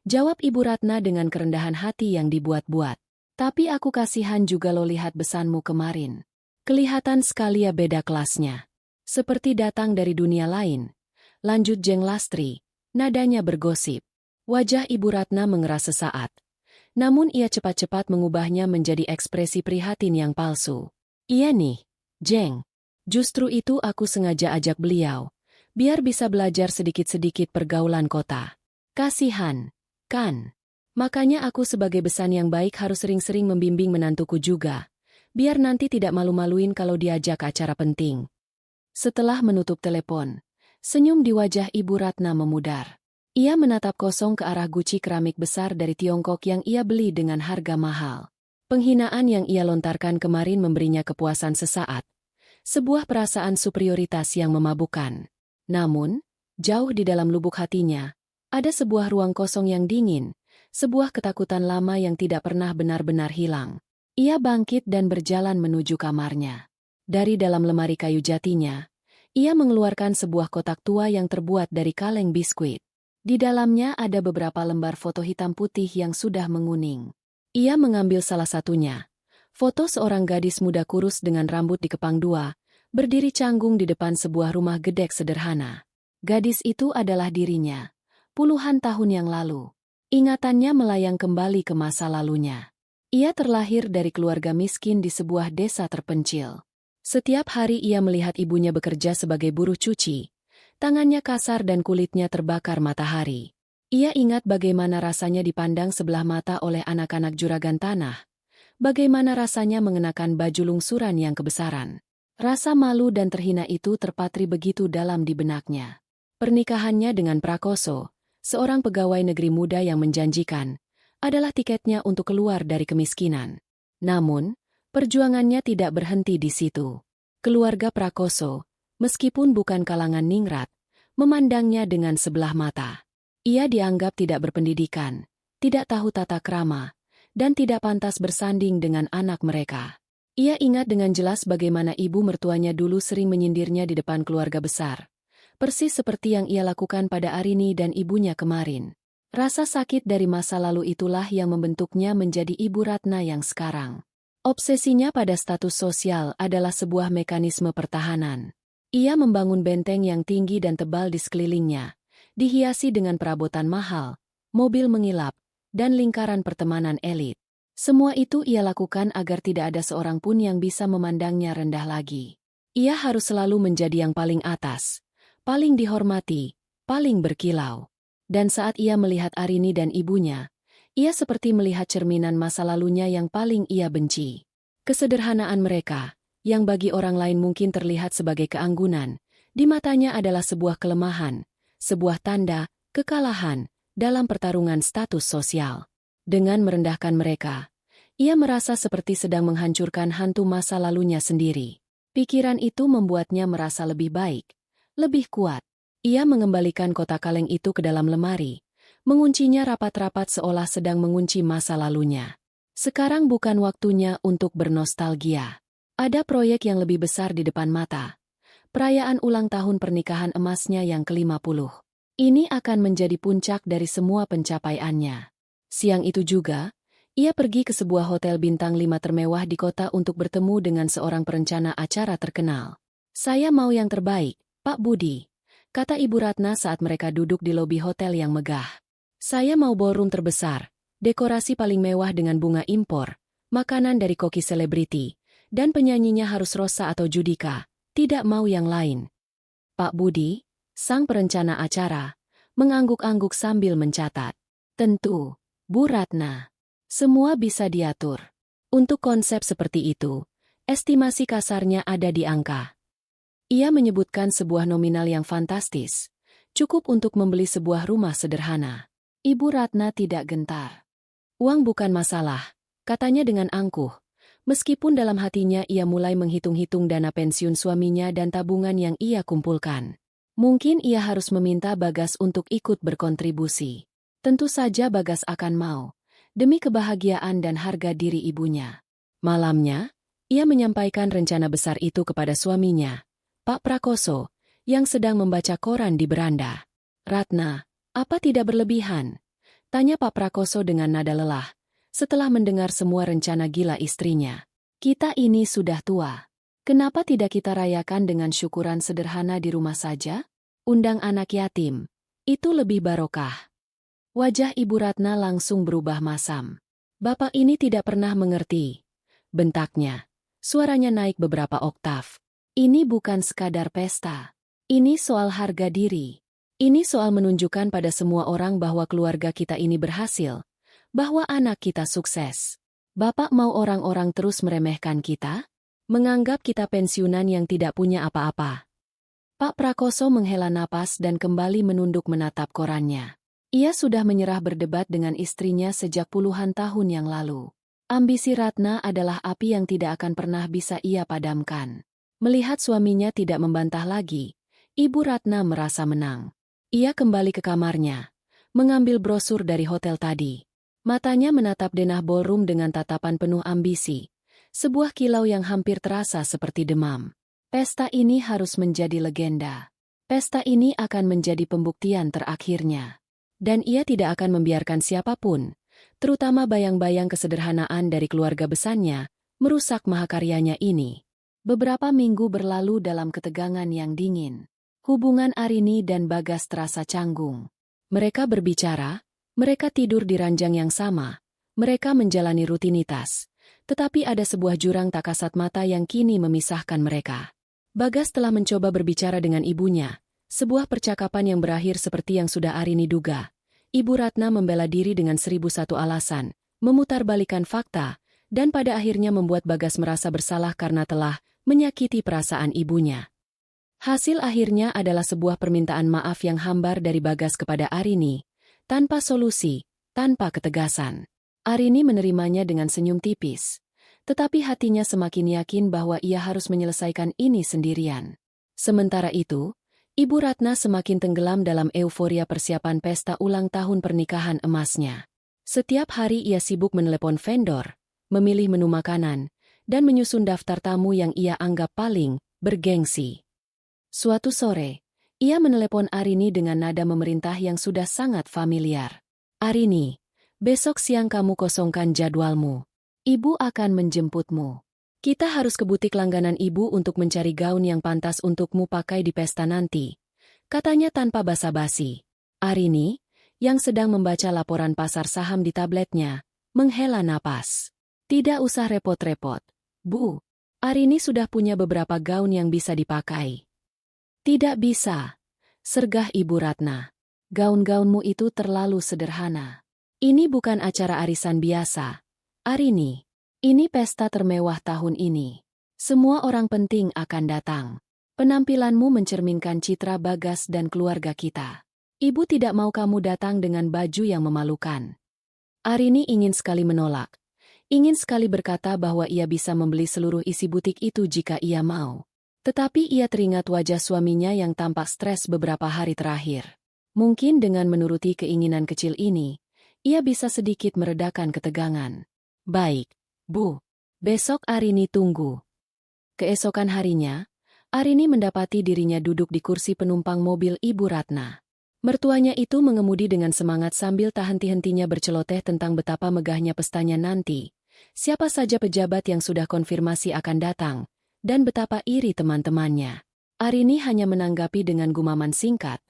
Jawab Ibu Ratna dengan kerendahan hati yang dibuat-buat. Tapi aku kasihan juga lo lihat besanmu kemarin. Kelihatan sekali ya beda kelasnya. Seperti datang dari dunia lain. Lanjut Jeng Lastri, nadanya bergosip. Wajah Ibu Ratna mengeras sesaat. Namun ia cepat-cepat mengubahnya menjadi ekspresi prihatin yang palsu. Iya nih, Jeng. Justru itu aku sengaja ajak beliau, biar bisa belajar sedikit-sedikit pergaulan kota. Kasihan, kan? Makanya aku sebagai besan yang baik harus sering-sering membimbing menantuku juga, biar nanti tidak malu-maluin kalau diajak acara penting. Setelah menutup telepon, senyum di wajah Ibu Ratna memudar. Ia menatap kosong ke arah guci keramik besar dari Tiongkok yang ia beli dengan harga mahal. Penghinaan yang ia lontarkan kemarin memberinya kepuasan sesaat. Sebuah perasaan superioritas yang memabukkan. Namun, jauh di dalam lubuk hatinya, ada sebuah ruang kosong yang dingin, sebuah ketakutan lama yang tidak pernah benar-benar hilang. Ia bangkit dan berjalan menuju kamarnya. Dari dalam lemari kayu jatinya, ia mengeluarkan sebuah kotak tua yang terbuat dari kaleng biskuit. Di dalamnya ada beberapa lembar foto hitam putih yang sudah menguning. Ia mengambil salah satunya. Foto seorang gadis muda kurus dengan rambut dikepang dua, berdiri canggung di depan sebuah rumah gedek sederhana. Gadis itu adalah dirinya. Puluhan tahun yang lalu. Ingatannya melayang kembali ke masa lalunya. Ia terlahir dari keluarga miskin di sebuah desa terpencil. Setiap hari ia melihat ibunya bekerja sebagai buruh cuci. Tangannya kasar dan kulitnya terbakar matahari. Ia ingat bagaimana rasanya dipandang sebelah mata oleh anak-anak juragan tanah. Bagaimana rasanya mengenakan baju lungsuran yang kebesaran. Rasa malu dan terhina itu terpatri begitu dalam di benaknya. Pernikahannya dengan Prakoso, seorang pegawai negeri muda yang menjanjikan, adalah tiketnya untuk keluar dari kemiskinan. Namun, perjuangannya tidak berhenti di situ. Keluarga Prakoso, meskipun bukan kalangan ningrat, memandangnya dengan sebelah mata. Ia dianggap tidak berpendidikan, tidak tahu tata krama, dan tidak pantas bersanding dengan anak mereka. Ia ingat dengan jelas bagaimana ibu mertuanya dulu sering menyindirnya di depan keluarga besar. Persis seperti yang ia lakukan pada Arini dan ibunya kemarin. Rasa sakit dari masa lalu itulah yang membentuknya menjadi Ibu Ratna yang sekarang. Obsesinya pada status sosial adalah sebuah mekanisme pertahanan. Ia membangun benteng yang tinggi dan tebal di sekelilingnya, dihiasi dengan perabotan mahal, mobil mengilap, dan lingkaran pertemanan elit. Semua itu ia lakukan agar tidak ada seorang pun yang bisa memandangnya rendah lagi. Ia harus selalu menjadi yang paling atas, paling dihormati, paling berkilau. Dan saat ia melihat Arini dan ibunya, ia seperti melihat cerminan masa lalunya yang paling ia benci. Kesederhanaan mereka, yang bagi orang lain mungkin terlihat sebagai keanggunan, di matanya adalah sebuah kelemahan, sebuah tanda kekalahan dalam pertarungan status sosial. Dengan merendahkan mereka, ia merasa seperti sedang menghancurkan hantu masa lalunya sendiri. Pikiran itu membuatnya merasa lebih baik, lebih kuat. Ia mengembalikan kotak kaleng itu ke dalam lemari, menguncinya rapat-rapat seolah sedang mengunci masa lalunya. Sekarang bukan waktunya untuk bernostalgia. Ada proyek yang lebih besar di depan mata. Perayaan ulang tahun pernikahan emasnya yang ke-50. Ini akan menjadi puncak dari semua pencapaiannya. Siang itu juga, ia pergi ke sebuah hotel bintang 5 termewah di kota untuk bertemu dengan seorang perencana acara terkenal. "Saya mau yang terbaik, Pak Budi," kata Ibu Ratna saat mereka duduk di lobi hotel yang megah. "Saya mau ballroom terbesar, dekorasi paling mewah dengan bunga impor, makanan dari koki selebriti, dan penyanyinya harus Rosa atau Judika, tidak mau yang lain." Pak Budi, sang perencana acara, mengangguk-angguk sambil mencatat. "Tentu, Bu Ratna. Semua bisa diatur. Untuk konsep seperti itu, estimasi kasarnya ada di angka." Ia menyebutkan sebuah nominal yang fantastis, cukup untuk membeli sebuah rumah sederhana. Ibu Ratna tidak gentar. "Uang bukan masalah," katanya dengan angkuh, meskipun dalam hatinya ia mulai menghitung-hitung dana pensiun suaminya dan tabungan yang ia kumpulkan. Mungkin ia harus meminta Bagas untuk ikut berkontribusi. Tentu saja Bagas akan mau, demi kebahagiaan dan harga diri ibunya. Malamnya, ia menyampaikan rencana besar itu kepada suaminya, Pak Prakoso, yang sedang membaca koran di beranda. "Ratna, apa tidak berlebihan?" tanya Pak Prakoso dengan nada lelah, setelah mendengar semua rencana gila istrinya. "Kita ini sudah tua. Kenapa tidak kita rayakan dengan syukuran sederhana di rumah saja? Undang anak yatim. Itu lebih barokah." Wajah Ibu Ratna langsung berubah masam. "Bapak ini tidak pernah mengerti," bentaknya. Suaranya naik beberapa oktav. "Ini bukan sekadar pesta. Ini soal harga diri. Ini soal menunjukkan pada semua orang bahwa keluarga kita ini berhasil, bahwa anak kita sukses. Bapak mau orang-orang terus meremehkan kita? Menganggap kita pensiunan yang tidak punya apa-apa?" Pak Prakoso menghela napas dan kembali menunduk menatap korannya. Ia sudah menyerah berdebat dengan istrinya sejak puluhan tahun yang lalu. Ambisi Ratna adalah api yang tidak akan pernah bisa ia padamkan. Melihat suaminya tidak membantah lagi, Ibu Ratna merasa menang. Ia kembali ke kamarnya, mengambil brosur dari hotel tadi. Matanya menatap denah ballroom dengan tatapan penuh ambisi. Sebuah kilau yang hampir terasa seperti demam. Pesta ini harus menjadi legenda. Pesta ini akan menjadi pembuktian terakhirnya. Dan ia tidak akan membiarkan siapapun, terutama bayang-bayang kesederhanaan dari keluarga besarnya, merusak mahakaryanya ini. Beberapa minggu berlalu dalam ketegangan yang dingin. Hubungan Arini dan Bagas terasa canggung. Mereka berbicara, mereka tidur di ranjang yang sama, mereka menjalani rutinitas. Tetapi ada sebuah jurang tak kasat mata yang kini memisahkan mereka. Bagas telah mencoba berbicara dengan ibunya, sebuah percakapan yang berakhir seperti yang sudah Arini duga. Ibu Ratna membela diri dengan 1001 alasan, memutarbalikkan fakta, dan pada akhirnya membuat Bagas merasa bersalah karena telah menyakiti perasaan ibunya. Hasil akhirnya adalah sebuah permintaan maaf yang hambar dari Bagas kepada Arini, tanpa solusi, tanpa ketegasan. Arini menerimanya dengan senyum tipis, tetapi hatinya semakin yakin bahwa ia harus menyelesaikan ini sendirian. Sementara itu, Ibu Ratna semakin tenggelam dalam euforia persiapan pesta ulang tahun pernikahan emasnya. Setiap hari ia sibuk menelepon vendor, memilih menu makanan, dan menyusun daftar tamu yang ia anggap paling bergengsi. Suatu sore, ia menelepon Arini dengan nada memerintah yang sudah sangat familiar. "Arini, besok siang kamu kosongkan jadwalmu. Ibu akan menjemputmu. Kita harus ke butik langganan ibu untuk mencari gaun yang pantas untukmu pakai di pesta nanti," katanya tanpa basa-basi. Arini, yang sedang membaca laporan pasar saham di tabletnya, menghela napas. "Tidak usah repot-repot, Bu. Arini sudah punya beberapa gaun yang bisa dipakai." "Tidak bisa," sergah Ibu Ratna. "Gaun-gaunmu itu terlalu sederhana. Ini bukan acara arisan biasa, Arini. Ini pesta termewah tahun ini. Semua orang penting akan datang. Penampilanmu mencerminkan citra Bagas dan keluarga kita. Ibu tidak mau kamu datang dengan baju yang memalukan." Arini ingin sekali menolak. Ingin sekali berkata bahwa ia bisa membeli seluruh isi butik itu jika ia mau. Tetapi ia teringat wajah suaminya yang tampak stres beberapa hari terakhir. Mungkin dengan menuruti keinginan kecil ini, ia bisa sedikit meredakan ketegangan. "Baik, Bu. Besok Arini tunggu." Keesokan harinya, Arini mendapati dirinya duduk di kursi penumpang mobil Ibu Ratna. Mertuanya itu mengemudi dengan semangat sambil tak henti-hentinya berceloteh tentang betapa megahnya pestanya nanti, siapa saja pejabat yang sudah konfirmasi akan datang, dan betapa iri teman-temannya. Arini hanya menanggapi dengan gumaman singkat.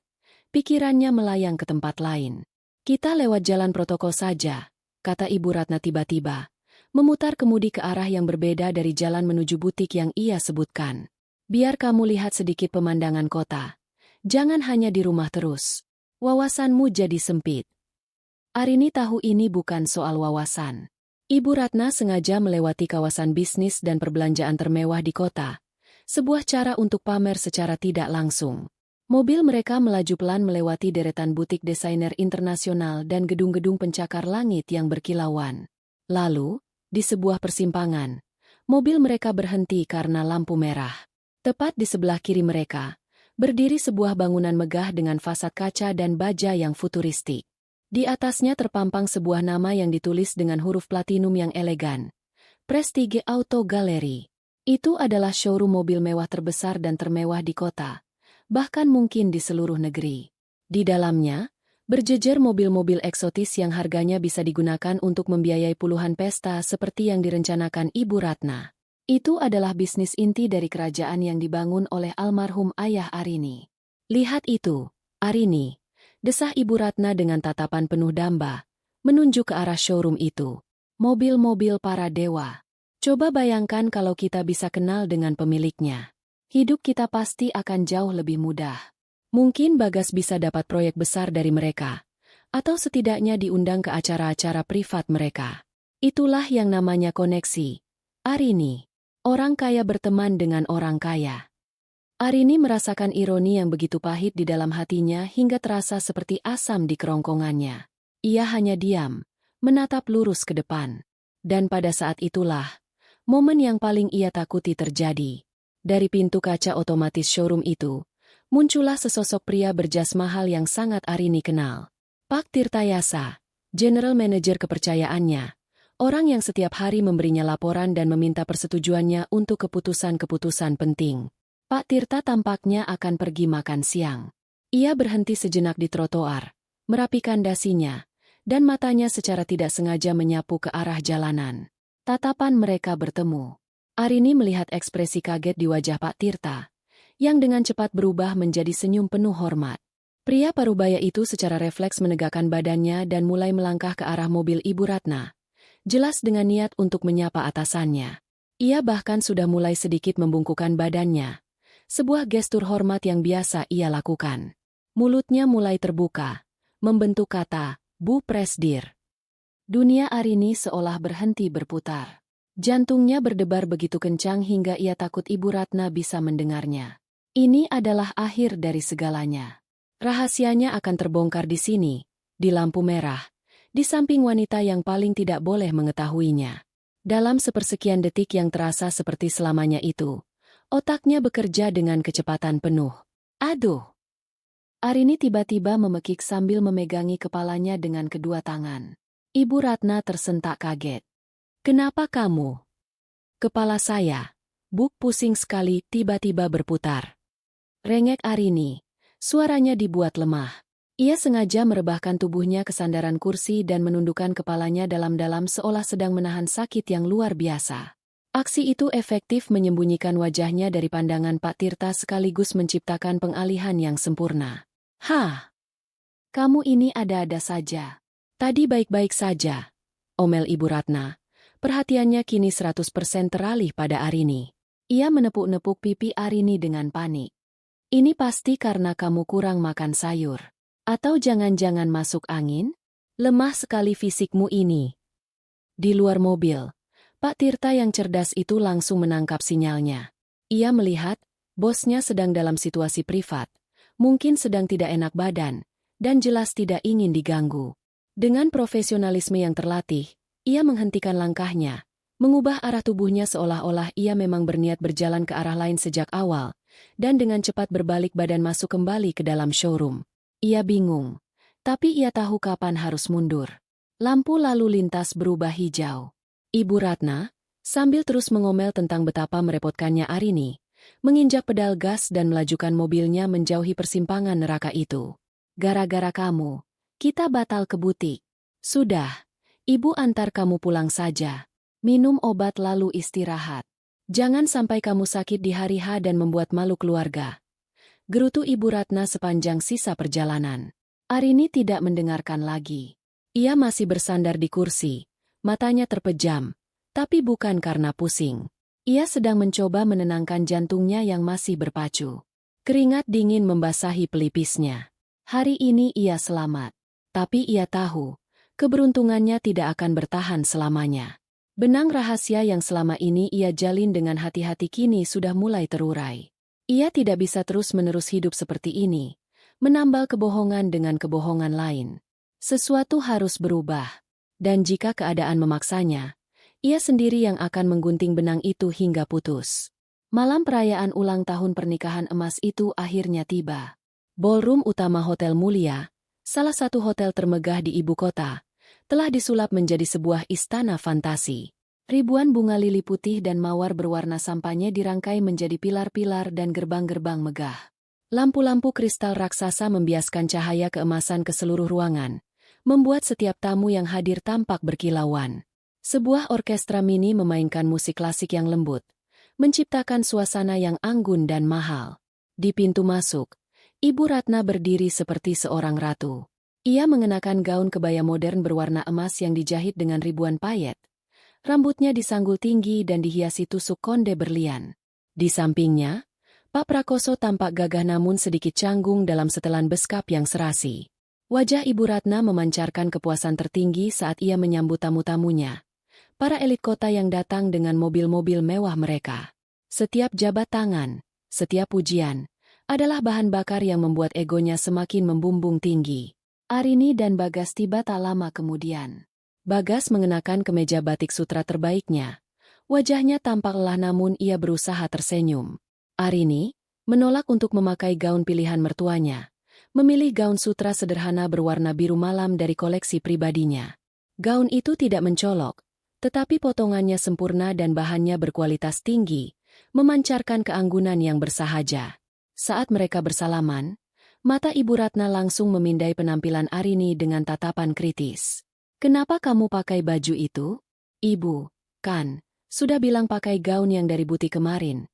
Pikirannya melayang ke tempat lain. "Kita lewat jalan protokol saja," kata Ibu Ratna tiba-tiba, memutar kemudi ke arah yang berbeda dari jalan menuju butik yang ia sebutkan. "Biar kamu lihat sedikit pemandangan kota. Jangan hanya di rumah terus. Wawasanmu jadi sempit." Arini tahu ini bukan soal wawasan. Ibu Ratna sengaja melewati kawasan bisnis dan perbelanjaan termewah di kota, sebuah cara untuk pamer secara tidak langsung. Mobil mereka melaju pelan melewati deretan butik desainer internasional dan gedung-gedung pencakar langit yang berkilauan. Lalu, di sebuah persimpangan, mobil mereka berhenti karena lampu merah. Tepat di sebelah kiri mereka, berdiri sebuah bangunan megah dengan fasad kaca dan baja yang futuristik. Di atasnya terpampang sebuah nama yang ditulis dengan huruf platinum yang elegan. Prestige Auto Gallery. Itu adalah showroom mobil mewah terbesar dan termewah di kota, bahkan mungkin di seluruh negeri. Di dalamnya, berjejer mobil-mobil eksotis yang harganya bisa digunakan untuk membiayai puluhan pesta seperti yang direncanakan Ibu Ratna. Itu adalah bisnis inti dari kerajaan yang dibangun oleh almarhum ayah Arini. "Lihat itu, Arini," desah Ibu Ratna dengan tatapan penuh damba, menunjuk ke arah showroom itu. "Mobil-mobil para dewa. Coba bayangkan kalau kita bisa kenal dengan pemiliknya. Hidup kita pasti akan jauh lebih mudah. Mungkin Bagas bisa dapat proyek besar dari mereka, atau setidaknya diundang ke acara-acara privat mereka. Itulah yang namanya koneksi. Arini, orang kaya berteman dengan orang kaya." Arini merasakan ironi yang begitu pahit di dalam hatinya hingga terasa seperti asam di kerongkongannya. Ia hanya diam, menatap lurus ke depan. Dan pada saat itulah, momen yang paling ia takuti terjadi. Dari pintu kaca otomatis showroom itu, muncullah sesosok pria berjas mahal yang sangat Arini kenal. Pak Tirtayasa, General Manager kepercayaannya, orang yang setiap hari memberinya laporan dan meminta persetujuannya untuk keputusan-keputusan penting. Pak Tirta tampaknya akan pergi makan siang. Ia berhenti sejenak di trotoar, merapikan dasinya, dan matanya secara tidak sengaja menyapu ke arah jalanan. Tatapan mereka bertemu. Arini melihat ekspresi kaget di wajah Pak Tirta, yang dengan cepat berubah menjadi senyum penuh hormat. Pria parubaya itu secara refleks menegakkan badannya dan mulai melangkah ke arah mobil Ibu Ratna, jelas dengan niat untuk menyapa atasannya. Ia bahkan sudah mulai sedikit membungkukkan badannya, sebuah gestur hormat yang biasa ia lakukan. Mulutnya mulai terbuka, membentuk kata, Bu Presdir. Dunia Arini seolah berhenti berputar. Jantungnya berdebar begitu kencang hingga ia takut Ibu Ratna bisa mendengarnya. Ini adalah akhir dari segalanya. Rahasianya akan terbongkar di sini, di lampu merah, di samping wanita yang paling tidak boleh mengetahuinya. Dalam sepersekian detik yang terasa seperti selamanya itu, otaknya bekerja dengan kecepatan penuh. Aduh! Arini tiba-tiba memekik sambil memegangi kepalanya dengan kedua tangan. Ibu Ratna tersentak kaget. Kenapa kamu? Kepala saya, Bu, pusing sekali, tiba-tiba berputar. Rengek Arini. Suaranya dibuat lemah. Ia sengaja merebahkan tubuhnya ke sandaran kursi dan menundukkan kepalanya dalam-dalam seolah sedang menahan sakit yang luar biasa. Aksi itu efektif menyembunyikan wajahnya dari pandangan Pak Tirta sekaligus menciptakan pengalihan yang sempurna. Hah? Kamu ini ada-ada saja. Tadi baik-baik saja, omel Ibu Ratna. Perhatiannya kini 100% teralih pada Arini. Ia menepuk-nepuk pipi Arini dengan panik. Ini pasti karena kamu kurang makan sayur. Atau jangan-jangan masuk angin? Lemah sekali fisikmu ini. Di luar mobil, Pak Tirta yang cerdas itu langsung menangkap sinyalnya. Ia melihat, bosnya sedang dalam situasi privat, mungkin sedang tidak enak badan, dan jelas tidak ingin diganggu. Dengan profesionalisme yang terlatih, ia menghentikan langkahnya, mengubah arah tubuhnya seolah-olah ia memang berniat berjalan ke arah lain sejak awal, dan dengan cepat berbalik badan masuk kembali ke dalam showroom. Ia bingung, tapi ia tahu kapan harus mundur. Lampu lalu lintas berubah hijau. Ibu Ratna, sambil terus mengomel tentang betapa merepotkannya Arini, menginjak pedal gas dan melajukan mobilnya menjauhi persimpangan neraka itu. Gara-gara kamu, kita batal ke butik. Sudah, Ibu antar kamu pulang saja. Minum obat lalu istirahat. Jangan sampai kamu sakit di hari H dan membuat malu keluarga. Gerutu Ibu Ratna sepanjang sisa perjalanan. Arini tidak mendengarkan lagi. Ia masih bersandar di kursi, matanya terpejam, tapi bukan karena pusing. Ia sedang mencoba menenangkan jantungnya yang masih berpacu. Keringat dingin membasahi pelipisnya. Hari ini ia selamat. Tapi ia tahu, keberuntungannya tidak akan bertahan selamanya. Benang rahasia yang selama ini ia jalin dengan hati-hati kini sudah mulai terurai. Ia tidak bisa terus-menerus hidup seperti ini, menambal kebohongan dengan kebohongan lain. Sesuatu harus berubah. Dan jika keadaan memaksanya, ia sendiri yang akan menggunting benang itu hingga putus. Malam perayaan ulang tahun pernikahan emas itu akhirnya tiba. Ballroom utama Hotel Mulia, salah satu hotel termegah di ibu kota, telah disulap menjadi sebuah istana fantasi. Ribuan bunga lili putih dan mawar berwarna sampanye dirangkai menjadi pilar-pilar dan gerbang-gerbang megah. Lampu-lampu kristal raksasa membiaskan cahaya keemasan ke seluruh ruangan, membuat setiap tamu yang hadir tampak berkilauan. Sebuah orkestra mini memainkan musik klasik yang lembut, menciptakan suasana yang anggun dan mahal. Di pintu masuk, Ibu Ratna berdiri seperti seorang ratu. Ia mengenakan gaun kebaya modern berwarna emas yang dijahit dengan ribuan payet. Rambutnya disanggul tinggi dan dihiasi tusuk konde berlian. Di sampingnya, Pak Prakoso tampak gagah namun sedikit canggung dalam setelan beskap yang serasi. Wajah Ibu Ratna memancarkan kepuasan tertinggi saat ia menyambut tamu-tamunya. Para elit kota yang datang dengan mobil-mobil mewah mereka. Setiap jabat tangan, setiap pujian, adalah bahan bakar yang membuat egonya semakin membumbung tinggi. Arini dan Bagas tiba tak lama kemudian. Bagas mengenakan kemeja batik sutra terbaiknya. Wajahnya tampak lelah namun ia berusaha tersenyum. Arini menolak untuk memakai gaun pilihan mertuanya. Memilih gaun sutra sederhana berwarna biru malam dari koleksi pribadinya. Gaun itu tidak mencolok, tetapi potongannya sempurna dan bahannya berkualitas tinggi, memancarkan keanggunan yang bersahaja. Saat mereka bersalaman, Mata Ibu Ratna langsung memindai penampilan Arini dengan tatapan kritis. Kenapa kamu pakai baju itu? Ibu, kan, sudah bilang pakai gaun yang dari butik kemarin.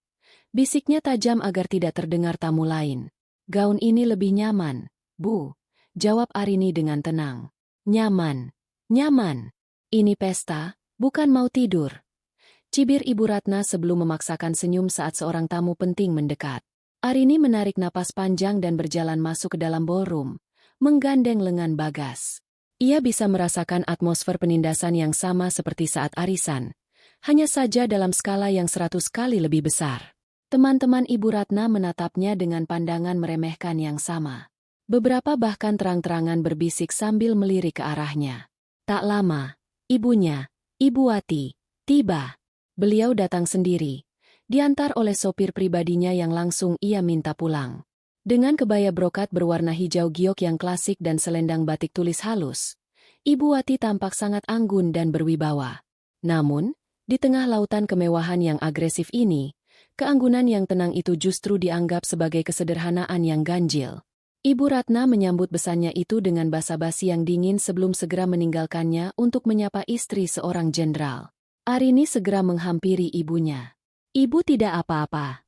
Bisiknya tajam agar tidak terdengar tamu lain. Gaun ini lebih nyaman, Bu, jawab Arini dengan tenang. Nyaman, nyaman. Ini pesta, bukan mau tidur. Cibir Ibu Ratna sebelum memaksakan senyum saat seorang tamu penting mendekat. Arini menarik napas panjang dan berjalan masuk ke dalam ballroom, menggandeng lengan Bagas. Ia bisa merasakan atmosfer penindasan yang sama seperti saat arisan, hanya saja dalam skala yang 100 kali lebih besar. Teman-teman Ibu Ratna menatapnya dengan pandangan meremehkan yang sama. Beberapa bahkan terang-terangan berbisik sambil melirik ke arahnya. Tak lama, ibunya, Ibu Wati, tiba. Beliau datang sendiri, diantar oleh sopir pribadinya yang langsung ia minta pulang. Dengan kebaya brokat berwarna hijau giok yang klasik dan selendang batik tulis halus, Ibu Wati tampak sangat anggun dan berwibawa. Namun, di tengah lautan kemewahan yang agresif ini, keanggunan yang tenang itu justru dianggap sebagai kesederhanaan yang ganjil. Ibu Ratna menyambut pesannya itu dengan basa-basi yang dingin sebelum segera meninggalkannya untuk menyapa istri seorang jenderal. Arini segera menghampiri ibunya. Ibu tidak apa-apa.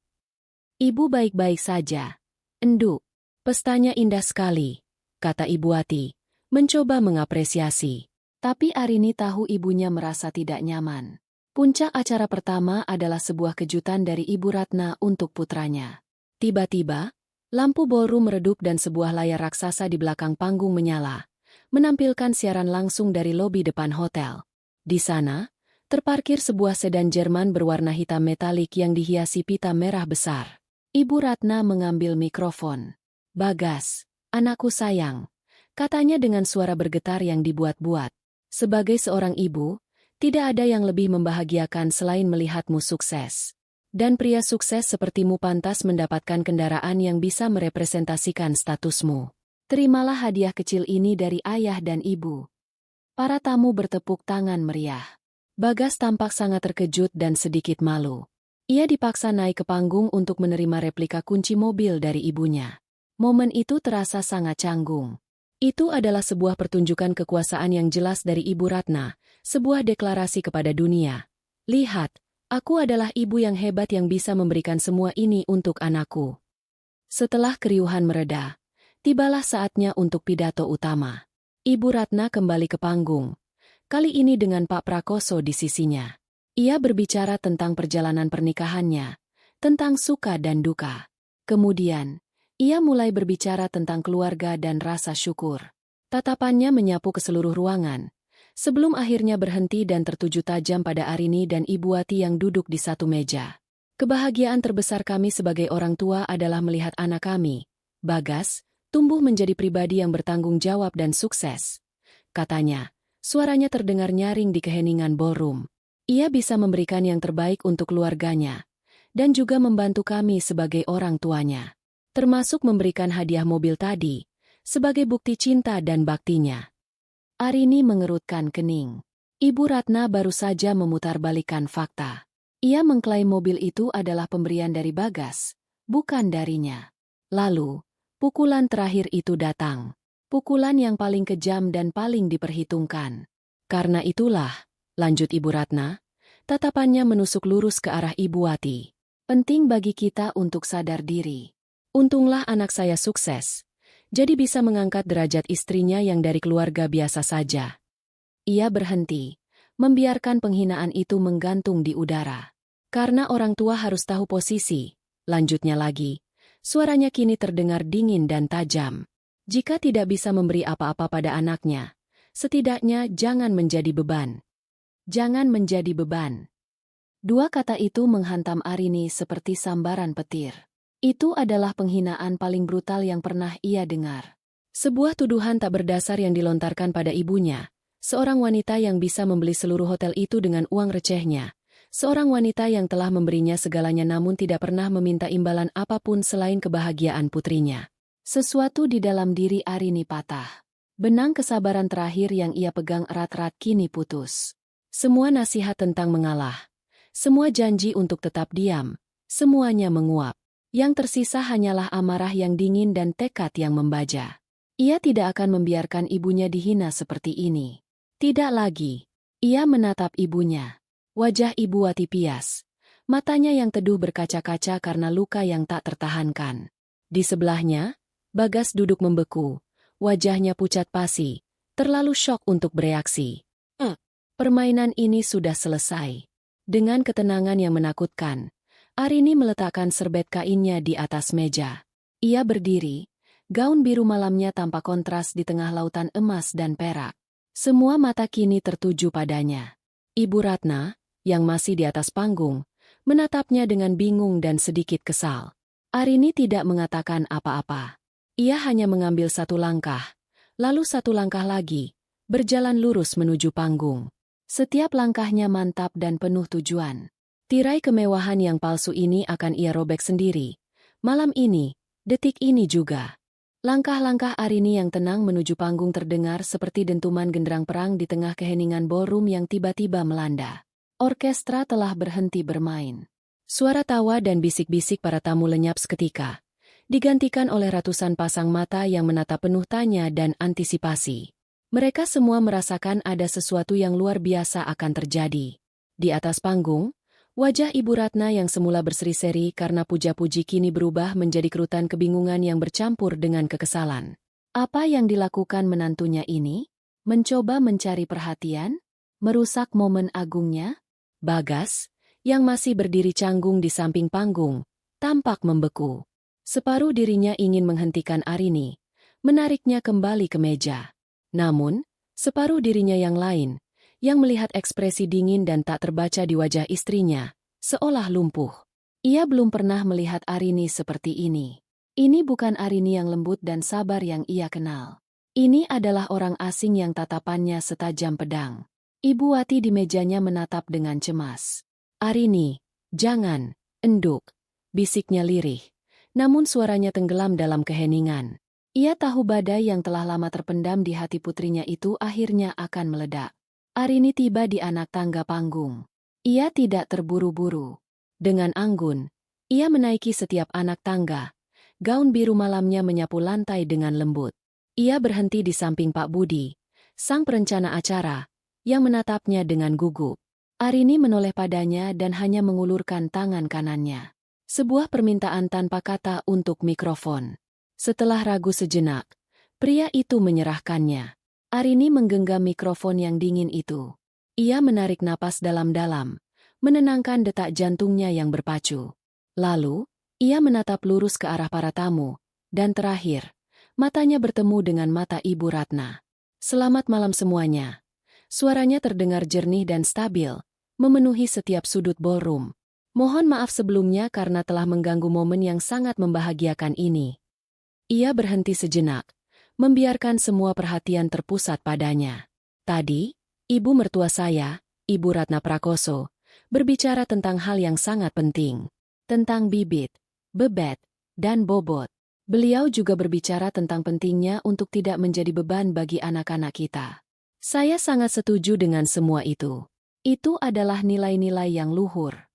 Ibu baik-baik saja. Enduk, pestanya indah sekali, kata Ibu Wati, mencoba mengapresiasi. Tapi Arini tahu ibunya merasa tidak nyaman. Puncak acara pertama adalah sebuah kejutan dari Ibu Ratna untuk putranya. Tiba-tiba, lampu ballroom meredup dan sebuah layar raksasa di belakang panggung menyala, menampilkan siaran langsung dari lobi depan hotel. Di sana, terparkir sebuah sedan Jerman berwarna hitam metalik yang dihiasi pita merah besar. Ibu Ratna mengambil mikrofon. Bagas, anakku sayang, katanya dengan suara bergetar yang dibuat-buat. Sebagai seorang ibu, tidak ada yang lebih membahagiakan selain melihatmu sukses. Dan pria sukses sepertimu pantas mendapatkan kendaraan yang bisa merepresentasikan statusmu. Terimalah hadiah kecil ini dari ayah dan ibu. Para tamu bertepuk tangan meriah. Bagas tampak sangat terkejut dan sedikit malu. Ia dipaksa naik ke panggung untuk menerima replika kunci mobil dari ibunya. Momen itu terasa sangat canggung. Itu adalah sebuah pertunjukan kekuasaan yang jelas dari Ibu Ratna, sebuah deklarasi kepada dunia. Lihat, aku adalah ibu yang hebat yang bisa memberikan semua ini untuk anakku. Setelah keriuhan mereda, tibalah saatnya untuk pidato utama. Ibu Ratna kembali ke panggung. Kali ini dengan Pak Prakoso di sisinya. Ia berbicara tentang perjalanan pernikahannya, tentang suka dan duka. Kemudian, ia mulai berbicara tentang keluarga dan rasa syukur. Tatapannya menyapu ke seluruh ruangan, sebelum akhirnya berhenti dan tertuju tajam pada Arini dan Ibu Wati yang duduk di satu meja. Kebahagiaan terbesar kami sebagai orang tua adalah melihat anak kami, Bagas, tumbuh menjadi pribadi yang bertanggung jawab dan sukses. Katanya. Suaranya terdengar nyaring di keheningan ballroom. Ia bisa memberikan yang terbaik untuk keluarganya, dan juga membantu kami sebagai orang tuanya. Termasuk memberikan hadiah mobil tadi, sebagai bukti cinta dan baktinya. Arini mengerutkan kening. Ibu Ratna baru saja memutarbalikkan fakta. Ia mengklaim mobil itu adalah pemberian dari Bagas, bukan darinya. Lalu, pukulan terakhir itu datang. Pukulan yang paling kejam dan paling diperhitungkan. Karena itulah, lanjut Ibu Ratna, tatapannya menusuk lurus ke arah Ibu Wati. Penting bagi kita untuk sadar diri. Untunglah anak saya sukses, jadi bisa mengangkat derajat istrinya yang dari keluarga biasa saja. Ia berhenti, membiarkan penghinaan itu menggantung di udara. Karena orang tua harus tahu posisi, lanjutnya lagi, suaranya kini terdengar dingin dan tajam. Jika tidak bisa memberi apa-apa pada anaknya, setidaknya jangan menjadi beban. Jangan menjadi beban. Dua kata itu menghantam Arini seperti sambaran petir. Itu adalah penghinaan paling brutal yang pernah ia dengar. Sebuah tuduhan tak berdasar yang dilontarkan pada ibunya, seorang wanita yang bisa membeli seluruh hotel itu dengan uang recehnya, seorang wanita yang telah memberinya segalanya namun tidak pernah meminta imbalan apapun selain kebahagiaan putrinya. Sesuatu di dalam diri Arini patah. Benang kesabaran terakhir yang ia pegang erat-erat kini putus. Semua nasihat tentang mengalah, semua janji untuk tetap diam, semuanya menguap. Yang tersisa hanyalah amarah yang dingin dan tekad yang membaja. Ia tidak akan membiarkan ibunya dihina seperti ini. Tidak lagi. Ia menatap ibunya. Wajah Ibu Wati pias. Matanya yang teduh berkaca-kaca karena luka yang tak tertahankan. Di sebelahnya, Bagas duduk membeku. Wajahnya pucat pasi. Terlalu syok untuk bereaksi. Permainan ini sudah selesai. Dengan ketenangan yang menakutkan, Arini meletakkan serbet kainnya di atas meja. Ia berdiri, gaun biru malamnya tampak kontras di tengah lautan emas dan perak. Semua mata kini tertuju padanya. Ibu Ratna, yang masih di atas panggung, menatapnya dengan bingung dan sedikit kesal. Arini tidak mengatakan apa-apa. Ia hanya mengambil satu langkah, lalu satu langkah lagi, berjalan lurus menuju panggung. Setiap langkahnya mantap dan penuh tujuan. Tirai kemewahan yang palsu ini akan ia robek sendiri. Malam ini, detik ini juga. Langkah-langkah Arini yang tenang menuju panggung terdengar seperti dentuman genderang perang di tengah keheningan ballroom yang tiba-tiba melanda. Orkestra telah berhenti bermain. Suara tawa dan bisik-bisik para tamu lenyap seketika, digantikan oleh ratusan pasang mata yang menatap penuh tanya dan antisipasi. Mereka semua merasakan ada sesuatu yang luar biasa akan terjadi. Di atas panggung, wajah Ibu Ratna yang semula berseri-seri karena puja-puji kini berubah menjadi kerutan kebingungan yang bercampur dengan kekesalan. Apa yang dilakukan menantunya ini? Mencoba mencari perhatian? Merusak momen agungnya? Bagas, yang masih berdiri canggung di samping panggung, tampak membeku. Separuh dirinya ingin menghentikan Arini, menariknya kembali ke meja. Namun, separuh dirinya yang lain, yang melihat ekspresi dingin dan tak terbaca di wajah istrinya, seolah lumpuh. Ia belum pernah melihat Arini seperti ini. Ini bukan Arini yang lembut dan sabar yang ia kenal. Ini adalah orang asing yang tatapannya setajam pedang. Ibu Wati di mejanya menatap dengan cemas. Arini, jangan, enduk, bisiknya lirih. Namun suaranya tenggelam dalam keheningan. Ia tahu badai yang telah lama terpendam di hati putrinya itu akhirnya akan meledak. Arini tiba di anak tangga panggung. Ia tidak terburu-buru. Dengan anggun, ia menaiki setiap anak tangga. Gaun biru malamnya menyapu lantai dengan lembut. Ia berhenti di samping Pak Budi, sang perencana acara, yang menatapnya dengan gugup. Arini menoleh padanya dan hanya mengulurkan tangan kanannya. Sebuah permintaan tanpa kata untuk mikrofon. Setelah ragu sejenak, pria itu menyerahkannya. Arini menggenggam mikrofon yang dingin itu. Ia menarik napas dalam-dalam, menenangkan detak jantungnya yang berpacu. Lalu, ia menatap lurus ke arah para tamu, dan terakhir, matanya bertemu dengan mata Ibu Ratna. Selamat malam semuanya. Suaranya terdengar jernih dan stabil, memenuhi setiap sudut ballroom. Mohon maaf sebelumnya karena telah mengganggu momen yang sangat membahagiakan ini. Ia berhenti sejenak, membiarkan semua perhatian terpusat padanya. Tadi, ibu mertua saya, Ibu Ratna Prakoso, berbicara tentang hal yang sangat penting. Tentang bibit, bebet, dan bobot. Beliau juga berbicara tentang pentingnya untuk tidak menjadi beban bagi anak-anak kita. Saya sangat setuju dengan semua itu. Itu adalah nilai-nilai yang luhur.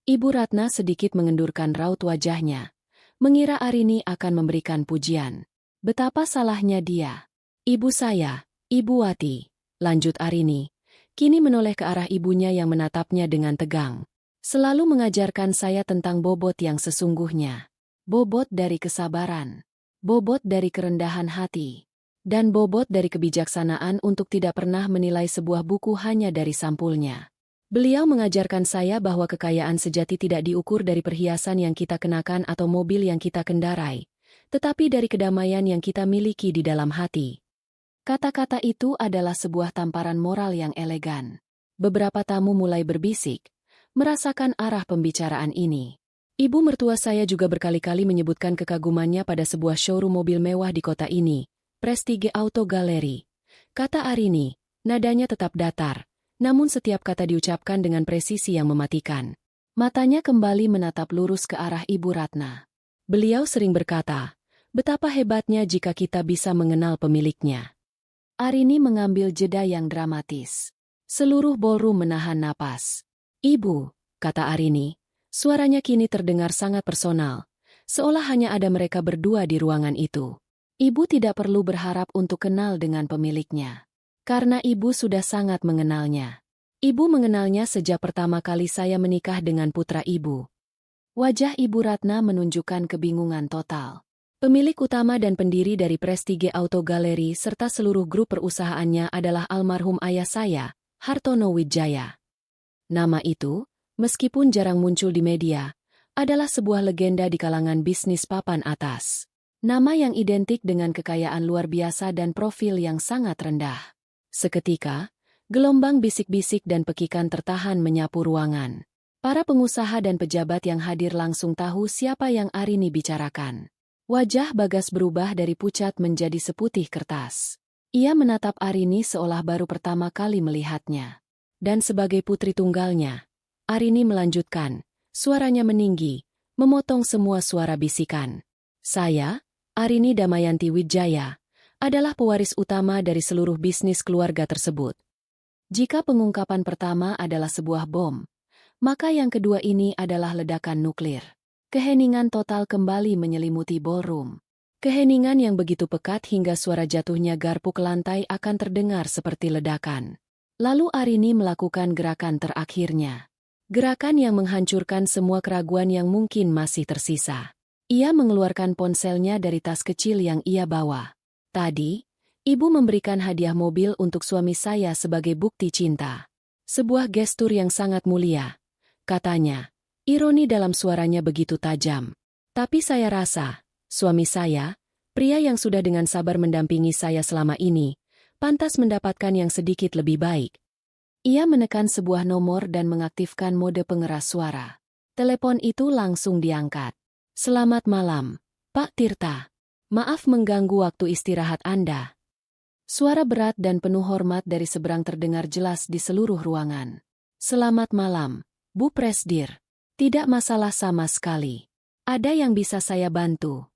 Ibu Ratna sedikit mengendurkan raut wajahnya, mengira Arini akan memberikan pujian. Betapa salahnya dia. Ibu saya, Ibu Wati, lanjut Arini, kini menoleh ke arah ibunya yang menatapnya dengan tegang. Selalu mengajarkan saya tentang bobot yang sesungguhnya. Bobot dari kesabaran. Bobot dari kerendahan hati. Dan bobot dari kebijaksanaan untuk tidak pernah menilai sebuah buku hanya dari sampulnya. Beliau mengajarkan saya bahwa kekayaan sejati tidak diukur dari perhiasan yang kita kenakan atau mobil yang kita kendarai, tetapi dari kedamaian yang kita miliki di dalam hati. Kata-kata itu adalah sebuah tamparan moral yang elegan. Beberapa tamu mulai berbisik, merasakan arah pembicaraan ini. Ibu mertua saya juga berkali-kali menyebutkan kekagumannya pada sebuah showroom mobil mewah di kota ini, Prestige Auto Gallery. Kata Arini, nadanya tetap datar, namun setiap kata diucapkan dengan presisi yang mematikan. Matanya kembali menatap lurus ke arah Ibu Ratna. Beliau sering berkata, betapa hebatnya jika kita bisa mengenal pemiliknya. Arini mengambil jeda yang dramatis. Seluruh ballroom menahan napas. Ibu, kata Arini, suaranya kini terdengar sangat personal, seolah hanya ada mereka berdua di ruangan itu. Ibu tidak perlu berharap untuk kenal dengan pemiliknya. Karena ibu sudah sangat mengenalnya. Ibu mengenalnya sejak pertama kali saya menikah dengan putra ibu. Wajah Ibu Ratna menunjukkan kebingungan total. Pemilik utama dan pendiri dari Prestige Auto Gallery serta seluruh grup perusahaannya adalah almarhum ayah saya, Hartono Wijaya. Nama itu, meskipun jarang muncul di media, adalah sebuah legenda di kalangan bisnis papan atas. Nama yang identik dengan kekayaan luar biasa dan profil yang sangat rendah. Seketika, gelombang bisik-bisik dan pekikan tertahan menyapu ruangan. Para pengusaha dan pejabat yang hadir langsung tahu siapa yang Arini bicarakan. Wajah Bagas berubah dari pucat menjadi seputih kertas. Ia menatap Arini seolah baru pertama kali melihatnya. Dan sebagai putri tunggalnya, Arini melanjutkan, suaranya meninggi, memotong semua suara bisikan. Saya, Arini Damayanti Wijaya, adalah pewaris utama dari seluruh bisnis keluarga tersebut. Jika pengungkapan pertama adalah sebuah bom, maka yang kedua ini adalah ledakan nuklir. Keheningan total kembali menyelimuti ballroom. Keheningan yang begitu pekat hingga suara jatuhnya garpu ke lantai akan terdengar seperti ledakan. Lalu Arini melakukan gerakan terakhirnya. Gerakan yang menghancurkan semua keraguan yang mungkin masih tersisa. Ia mengeluarkan ponselnya dari tas kecil yang ia bawa. Tadi, ibu memberikan hadiah mobil untuk suami saya sebagai bukti cinta. Sebuah gestur yang sangat mulia, katanya. Ironi dalam suaranya begitu tajam. Tapi saya rasa, suami saya, pria yang sudah dengan sabar mendampingi saya selama ini, pantas mendapatkan yang sedikit lebih baik. Ia menekan sebuah nomor dan mengaktifkan mode pengeras suara. Telepon itu langsung diangkat. Selamat malam, Pak Tirta. Maaf mengganggu waktu istirahat Anda. Suara berat dan penuh hormat dari seberang terdengar jelas di seluruh ruangan. Selamat malam, Bu Presdir. Tidak masalah sama sekali. Ada yang bisa saya bantu?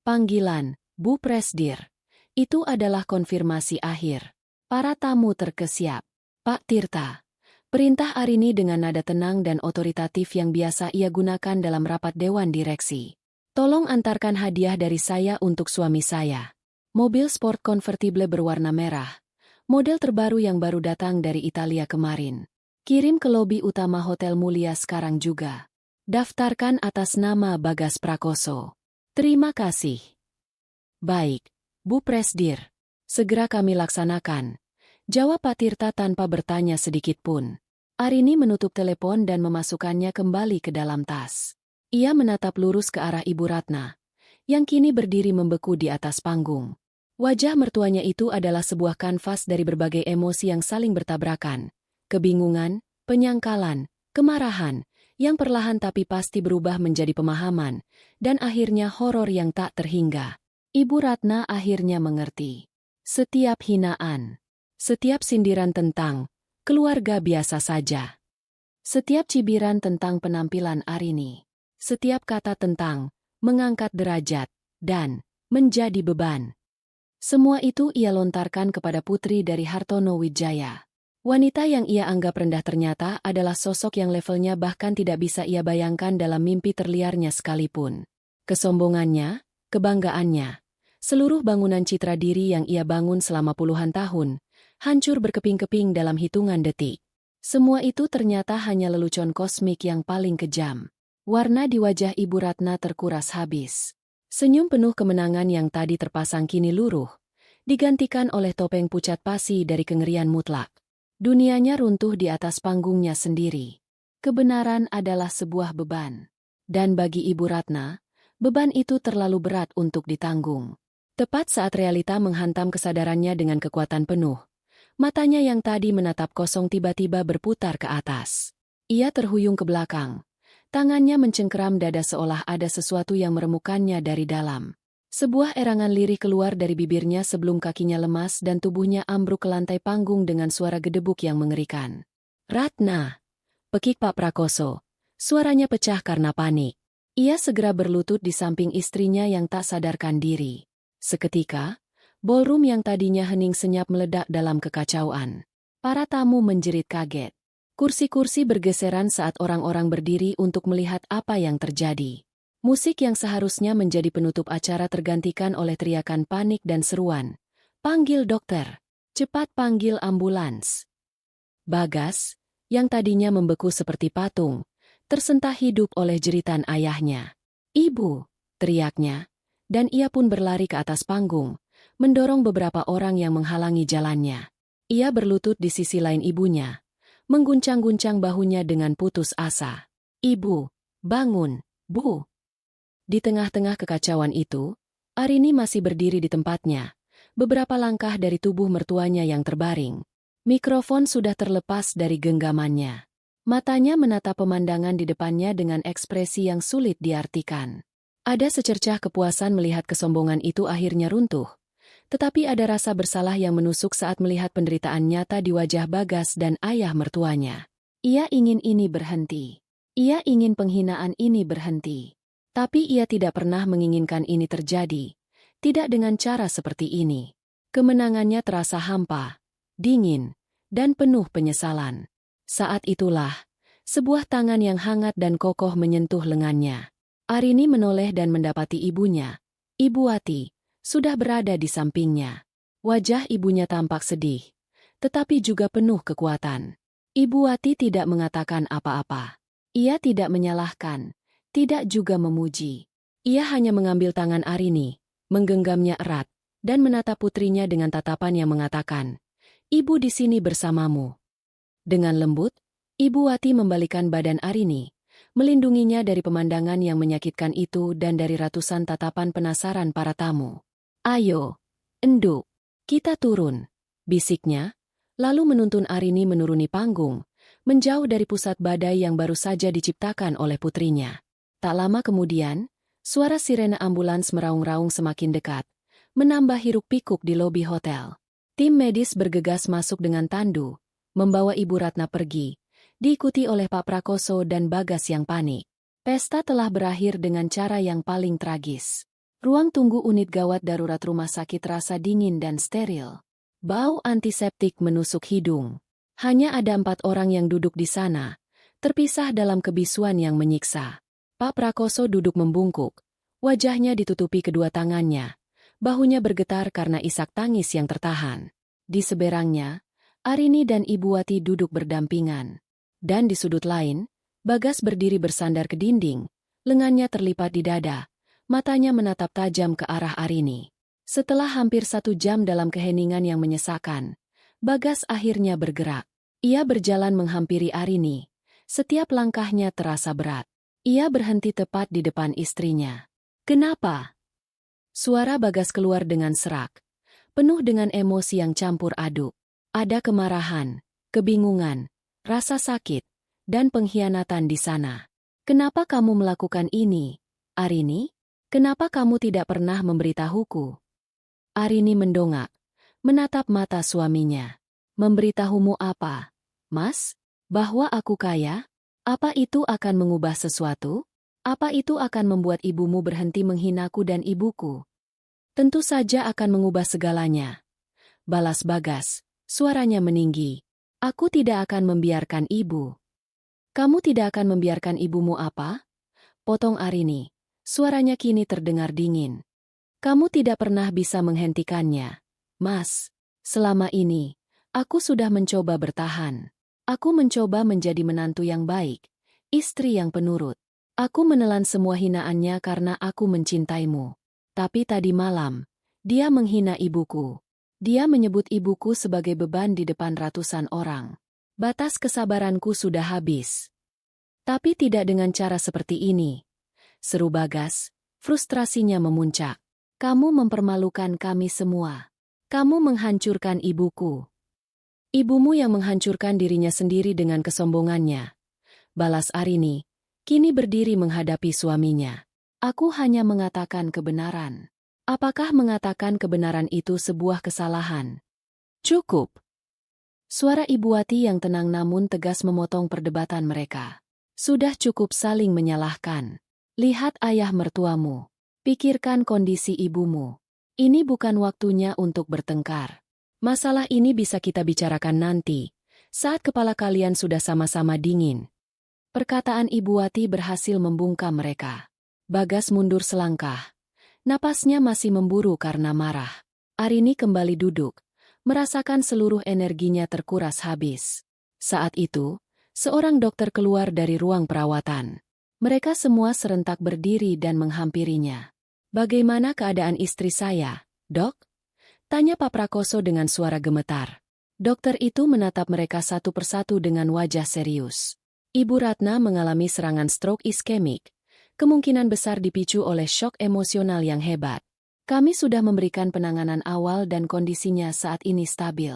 Panggilan, Bu Presdir. Itu adalah konfirmasi akhir. Para tamu terkesiap. Pak Tirta. Perintah Arini dengan nada tenang dan otoritatif yang biasa ia gunakan dalam rapat dewan direksi. Tolong antarkan hadiah dari saya untuk suami saya. Mobil sport konvertible berwarna merah. Model terbaru yang baru datang dari Italia kemarin. Kirim ke lobi utama Hotel Mulia sekarang juga. Daftarkan atas nama Bagas Prakoso. Terima kasih. Baik, Bu Presdir. Segera kami laksanakan. Jawab Pak Tirta tanpa bertanya sedikit pun. Arini menutup telepon dan memasukkannya kembali ke dalam tas. Ia menatap lurus ke arah Ibu Ratna, yang kini berdiri membeku di atas panggung. Wajah mertuanya itu adalah sebuah kanvas dari berbagai emosi yang saling bertabrakan. Kebingungan, penyangkalan, kemarahan, yang perlahan tapi pasti berubah menjadi pemahaman, dan akhirnya horor yang tak terhingga. Ibu Ratna akhirnya mengerti. Setiap hinaan, setiap sindiran tentang keluarga biasa saja. Setiap cibiran tentang penampilan Arini. Setiap kata tentang mengangkat derajat dan menjadi beban. Semua itu ia lontarkan kepada putri dari Hartono Wijaya. Wanita yang ia anggap rendah ternyata adalah sosok yang levelnya bahkan tidak bisa ia bayangkan dalam mimpi terliarnya sekalipun. Kesombongannya, kebanggaannya, seluruh bangunan citra diri yang ia bangun selama puluhan tahun, hancur berkeping-keping dalam hitungan detik. Semua itu ternyata hanya lelucon kosmik yang paling kejam. Warna di wajah Ibu Ratna terkuras habis. Senyum penuh kemenangan yang tadi terpasang kini luruh, digantikan oleh topeng pucat pasi dari kengerian mutlak. Dunianya runtuh di atas panggungnya sendiri. Kebenaran adalah sebuah beban. Dan bagi Ibu Ratna, beban itu terlalu berat untuk ditanggung. Tepat saat realita menghantam kesadarannya dengan kekuatan penuh, matanya yang tadi menatap kosong tiba-tiba berputar ke atas. Ia terhuyung ke belakang. Tangannya mencengkeram dada seolah ada sesuatu yang meremukannya dari dalam. Sebuah erangan lirih keluar dari bibirnya sebelum kakinya lemas dan tubuhnya ambruk ke lantai panggung dengan suara gedebuk yang mengerikan. Ratna! Pekik Pak Prakoso. Suaranya pecah karena panik. Ia segera berlutut di samping istrinya yang tak sadarkan diri. Seketika, ballroom yang tadinya hening senyap meledak dalam kekacauan. Para tamu menjerit kaget. Kursi-kursi bergeseran saat orang-orang berdiri untuk melihat apa yang terjadi. Musik yang seharusnya menjadi penutup acara tergantikan oleh teriakan panik dan seruan. Panggil dokter. Cepat panggil ambulans. Bagas, yang tadinya membeku seperti patung, tersentak hidup oleh jeritan ayahnya. Ibu, teriaknya, dan ia pun berlari ke atas panggung, mendorong beberapa orang yang menghalangi jalannya. Ia berlutut di sisi lain ibunya, mengguncang-guncang bahunya dengan putus asa. Ibu, bangun, Bu. Di tengah-tengah kekacauan itu, Arini masih berdiri di tempatnya, beberapa langkah dari tubuh mertuanya yang terbaring. Mikrofon sudah terlepas dari genggamannya. Matanya menatap pemandangan di depannya dengan ekspresi yang sulit diartikan. Ada secercah kepuasan melihat kesombongan itu akhirnya runtuh, tetapi ada rasa bersalah yang menusuk saat melihat penderitaan nyata di wajah Bagas dan ayah mertuanya. Ia ingin ini berhenti. Ia ingin penghinaan ini berhenti. Tapi ia tidak pernah menginginkan ini terjadi. Tidak dengan cara seperti ini. Kemenangannya terasa hampa, dingin, dan penuh penyesalan. Saat itulah, sebuah tangan yang hangat dan kokoh menyentuh lengannya. Arini menoleh dan mendapati ibunya, Ibu Wati, sudah berada di sampingnya. Wajah ibunya tampak sedih, tetapi juga penuh kekuatan. Ibu Wati tidak mengatakan apa-apa. Ia tidak menyalahkan, tidak juga memuji. Ia hanya mengambil tangan Arini, menggenggamnya erat, dan menatap putrinya dengan tatapan yang mengatakan, Ibu di sini bersamamu. Dengan lembut, Ibu Wati membalikan badan Arini, melindunginya dari pemandangan yang menyakitkan itu dan dari ratusan tatapan penasaran para tamu. Ayo, Enduk, kita turun, bisiknya, lalu menuntun Arini menuruni panggung, menjauh dari pusat badai yang baru saja diciptakan oleh putrinya. Tak lama kemudian, suara sirene ambulans meraung-raung semakin dekat, menambah hiruk-pikuk di lobi hotel. Tim medis bergegas masuk dengan tandu, membawa Ibu Ratna pergi, diikuti oleh Pak Prakoso dan Bagas yang panik. Pesta telah berakhir dengan cara yang paling tragis. Ruang tunggu unit gawat darurat rumah sakit terasa dingin dan steril. Bau antiseptik menusuk hidung. Hanya ada 4 orang yang duduk di sana, terpisah dalam kebisuan yang menyiksa. Pak Prakoso duduk membungkuk, wajahnya ditutupi kedua tangannya, bahunya bergetar karena isak tangis yang tertahan. Di seberangnya, Arini dan Ibu Wati duduk berdampingan. Dan di sudut lain, Bagas berdiri bersandar ke dinding, lengannya terlipat di dada, matanya menatap tajam ke arah Arini. Setelah hampir 1 jam dalam keheningan yang menyesakan, Bagas akhirnya bergerak. Ia berjalan menghampiri Arini. Setiap langkahnya terasa berat. Ia berhenti tepat di depan istrinya. Kenapa? Suara Bagas keluar dengan serak, penuh dengan emosi yang campur aduk. Ada kemarahan, kebingungan, rasa sakit, dan pengkhianatan di sana. Kenapa kamu melakukan ini, Arini? Kenapa kamu tidak pernah memberitahuku? Arini mendongak, menatap mata suaminya. Memberitahumu apa, Mas? Bahwa aku kaya? Apa itu akan mengubah sesuatu? Apa itu akan membuat ibumu berhenti menghinaku dan ibuku? Tentu saja akan mengubah segalanya. Balas Bagas, suaranya meninggi. Aku tidak akan membiarkan ibu. Kamu tidak akan membiarkan ibumu apa? Potong Arini, suaranya kini terdengar dingin. Kamu tidak pernah bisa menghentikannya. Mas, selama ini, aku sudah mencoba bertahan. Aku mencoba menjadi menantu yang baik, istri yang penurut. Aku menelan semua hinaannya karena aku mencintaimu. Tapi tadi malam, dia menghina ibuku. Dia menyebut ibuku sebagai beban di depan ratusan orang. Batas kesabaranku sudah habis. Tapi tidak dengan cara seperti ini. Seru Bagas, frustrasinya memuncak. Kamu mempermalukan kami semua. Kamu menghancurkan ibuku. Ibumu yang menghancurkan dirinya sendiri dengan kesombongannya. Balas Arini, kini berdiri menghadapi suaminya. Aku hanya mengatakan kebenaran. Apakah mengatakan kebenaran itu sebuah kesalahan? Cukup. Suara Ibu Wati yang tenang namun tegas memotong perdebatan mereka. Sudah cukup saling menyalahkan. Lihat ayah mertuamu. Pikirkan kondisi ibumu. Ini bukan waktunya untuk bertengkar. Masalah ini bisa kita bicarakan nanti, saat kepala kalian sudah sama-sama dingin. Perkataan Ibu Wati berhasil membungkam mereka. Bagas mundur selangkah. Napasnya masih memburu karena marah. Arini kembali duduk, merasakan seluruh energinya terkuras habis. Saat itu, seorang dokter keluar dari ruang perawatan. Mereka semua serentak berdiri dan menghampirinya. "Bagaimana keadaan istri saya, Dok?" tanya Pak Prakoso dengan suara gemetar. Dokter itu menatap mereka satu persatu dengan wajah serius. Ibu Ratna mengalami serangan stroke iskemik, kemungkinan besar dipicu oleh syok emosional yang hebat. Kami sudah memberikan penanganan awal dan kondisinya saat ini stabil.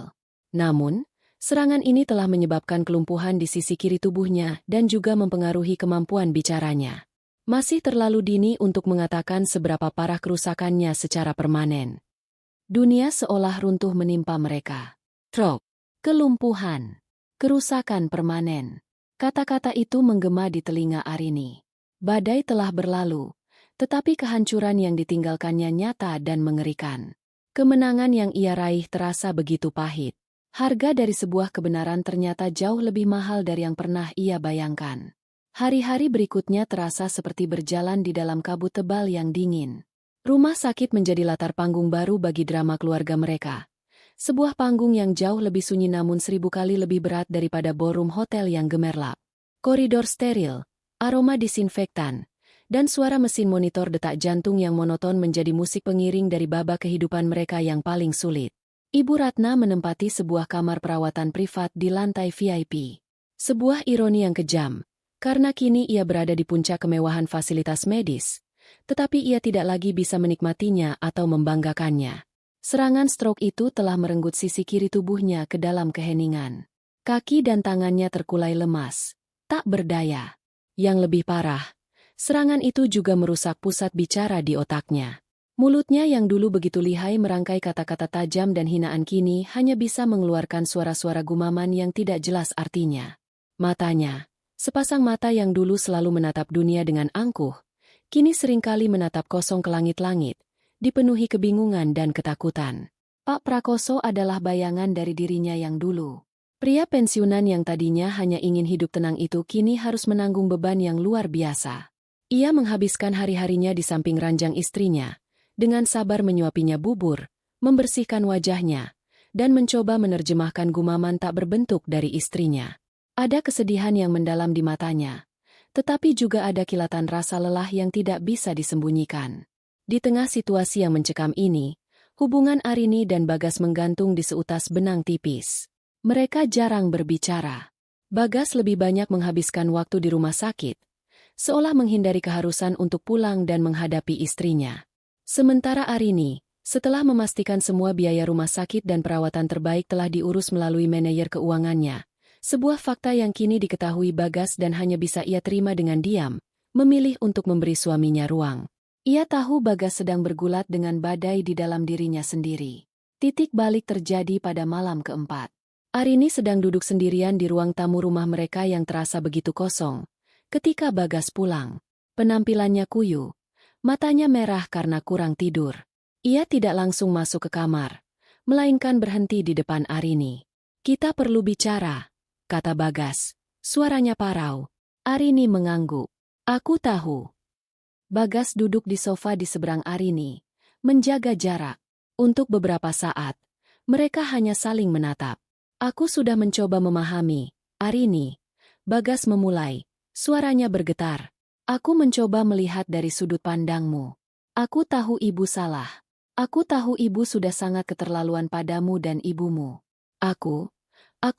Namun, serangan ini telah menyebabkan kelumpuhan di sisi kiri tubuhnya dan juga mempengaruhi kemampuan bicaranya. Masih terlalu dini untuk mengatakan seberapa parah kerusakannya secara permanen. Dunia seolah runtuh menimpa mereka. Stroke, kelumpuhan, kerusakan permanen. Kata-kata itu menggema di telinga Arini. Badai telah berlalu, tetapi kehancuran yang ditinggalkannya nyata dan mengerikan. Kemenangan yang ia raih terasa begitu pahit. Harga dari sebuah kebenaran ternyata jauh lebih mahal dari yang pernah ia bayangkan. Hari-hari berikutnya terasa seperti berjalan di dalam kabut tebal yang dingin. Rumah sakit menjadi latar panggung baru bagi drama keluarga mereka. Sebuah panggung yang jauh lebih sunyi namun 1000 kali lebih berat daripada ballroom hotel yang gemerlap. Koridor steril, aroma disinfektan, dan suara mesin monitor detak jantung yang monoton menjadi musik pengiring dari babak kehidupan mereka yang paling sulit. Ibu Ratna menempati sebuah kamar perawatan privat di lantai VIP. Sebuah ironi yang kejam, karena kini ia berada di puncak kemewahan fasilitas medis, tetapi ia tidak lagi bisa menikmatinya atau membanggakannya. Serangan stroke itu telah merenggut sisi kiri tubuhnya ke dalam keheningan. Kaki dan tangannya terkulai lemas, tak berdaya. Yang lebih parah, serangan itu juga merusak pusat bicara di otaknya. Mulutnya yang dulu begitu lihai merangkai kata-kata tajam dan hinaan kini hanya bisa mengeluarkan suara-suara gumaman yang tidak jelas artinya. Matanya, sepasang mata yang dulu selalu menatap dunia dengan angkuh, kini seringkali menatap kosong ke langit-langit, dipenuhi kebingungan dan ketakutan. Pak Prakoso adalah bayangan dari dirinya yang dulu. Pria pensiunan yang tadinya hanya ingin hidup tenang itu kini harus menanggung beban yang luar biasa. Ia menghabiskan hari-harinya di samping ranjang istrinya, dengan sabar menyuapinya bubur, membersihkan wajahnya, dan mencoba menerjemahkan gumaman tak berbentuk dari istrinya. Ada kesedihan yang mendalam di matanya, tetapi juga ada kilatan rasa lelah yang tidak bisa disembunyikan. Di tengah situasi yang mencekam ini, hubungan Arini dan Bagas menggantung di seutas benang tipis. Mereka jarang berbicara. Bagas lebih banyak menghabiskan waktu di rumah sakit, seolah menghindari keharusan untuk pulang dan menghadapi istrinya. Sementara Arini, setelah memastikan semua biaya rumah sakit dan perawatan terbaik telah diurus melalui manajer keuangannya, sebuah fakta yang kini diketahui Bagas dan hanya bisa ia terima dengan diam, memilih untuk memberi suaminya ruang. Ia tahu Bagas sedang bergulat dengan badai di dalam dirinya sendiri. Titik balik terjadi pada malam keempat. Arini sedang duduk sendirian di ruang tamu rumah mereka yang terasa begitu kosong. Ketika Bagas pulang, penampilannya kuyu, matanya merah karena kurang tidur. Ia tidak langsung masuk ke kamar, melainkan berhenti di depan Arini. "Kita perlu bicara," kata Bagas. Suaranya parau. Arini mengangguk. "Aku tahu." Bagas duduk di sofa di seberang Arini, menjaga jarak. Untuk beberapa saat, mereka hanya saling menatap. "Aku sudah mencoba memahami, Arini." Bagas memulai, suaranya bergetar. "Aku mencoba melihat dari sudut pandangmu. Aku tahu ibu salah. Aku tahu ibu sudah sangat keterlaluan padamu dan ibumu. Aku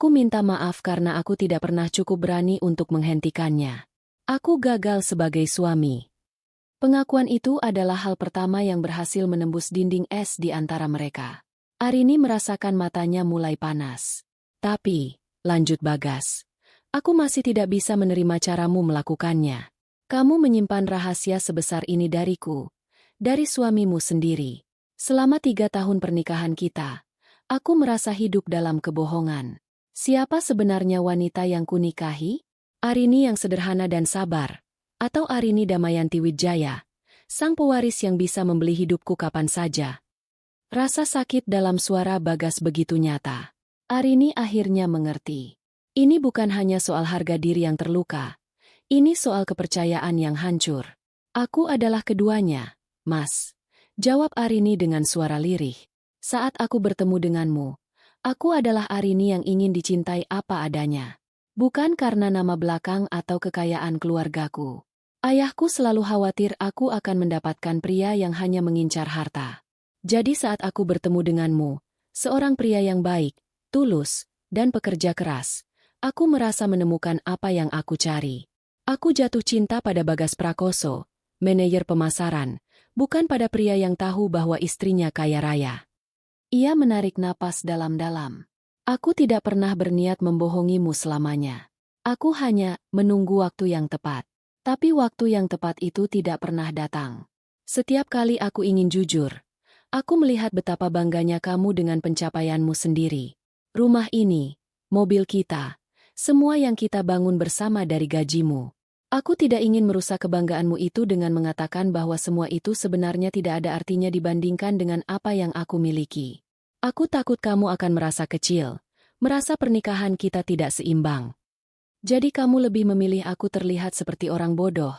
minta maaf karena aku tidak pernah cukup berani untuk menghentikannya. Aku gagal sebagai suami." Pengakuan itu adalah hal pertama yang berhasil menembus dinding es di antara mereka. Arini merasakan matanya mulai panas. "Tapi," lanjut Bagas, "aku masih tidak bisa menerima caramu melakukannya. Kamu menyimpan rahasia sebesar ini dariku, dari suamimu sendiri. Selama 3 tahun pernikahan kita, aku merasa hidup dalam kebohongan. Siapa sebenarnya wanita yang kunikahi? Arini yang sederhana dan sabar, atau Arini Damayanti Wijaya, sang pewaris yang bisa membeli hidupku kapan saja?" Rasa sakit dalam suara Bagas begitu nyata. Arini akhirnya mengerti. Ini bukan hanya soal harga diri yang terluka, ini soal kepercayaan yang hancur. Aku adalah keduanya, Mas. Jawab Arini dengan suara lirih. Saat aku bertemu denganmu, aku adalah Arini yang ingin dicintai apa adanya. Bukan karena nama belakang atau kekayaan keluargaku. Ayahku selalu khawatir aku akan mendapatkan pria yang hanya mengincar harta. Jadi saat aku bertemu denganmu, seorang pria yang baik, tulus, dan pekerja keras, aku merasa menemukan apa yang aku cari. Aku jatuh cinta pada Bagas Prakoso, manajer pemasaran, bukan pada pria yang tahu bahwa istrinya kaya raya. Ia menarik napas dalam-dalam. Aku tidak pernah berniat membohongimu selamanya. Aku hanya menunggu waktu yang tepat. Tapi waktu yang tepat itu tidak pernah datang. Setiap kali aku ingin jujur, aku melihat betapa bangganya kamu dengan pencapaianmu sendiri. Rumah ini, mobil kita, semua yang kita bangun bersama dari gajimu. Aku tidak ingin merusak kebanggaanmu itu dengan mengatakan bahwa semua itu sebenarnya tidak ada artinya dibandingkan dengan apa yang aku miliki. Aku takut kamu akan merasa kecil, merasa pernikahan kita tidak seimbang. Jadi kamu lebih memilih aku terlihat seperti orang bodoh.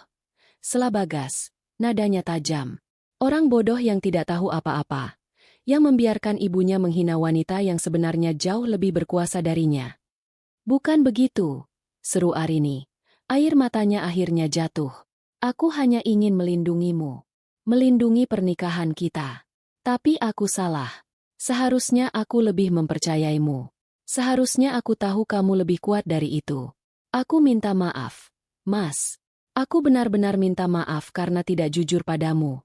Sela Bagas, nadanya tajam. Orang bodoh yang tidak tahu apa-apa, yang membiarkan ibunya menghina wanita yang sebenarnya jauh lebih berkuasa darinya. Bukan begitu, seru Arini. Air matanya akhirnya jatuh. Aku hanya ingin melindungimu. Melindungi pernikahan kita. Tapi aku salah. Seharusnya aku lebih mempercayaimu. Seharusnya aku tahu kamu lebih kuat dari itu. Aku minta maaf, Mas. Aku benar-benar minta maaf karena tidak jujur padamu.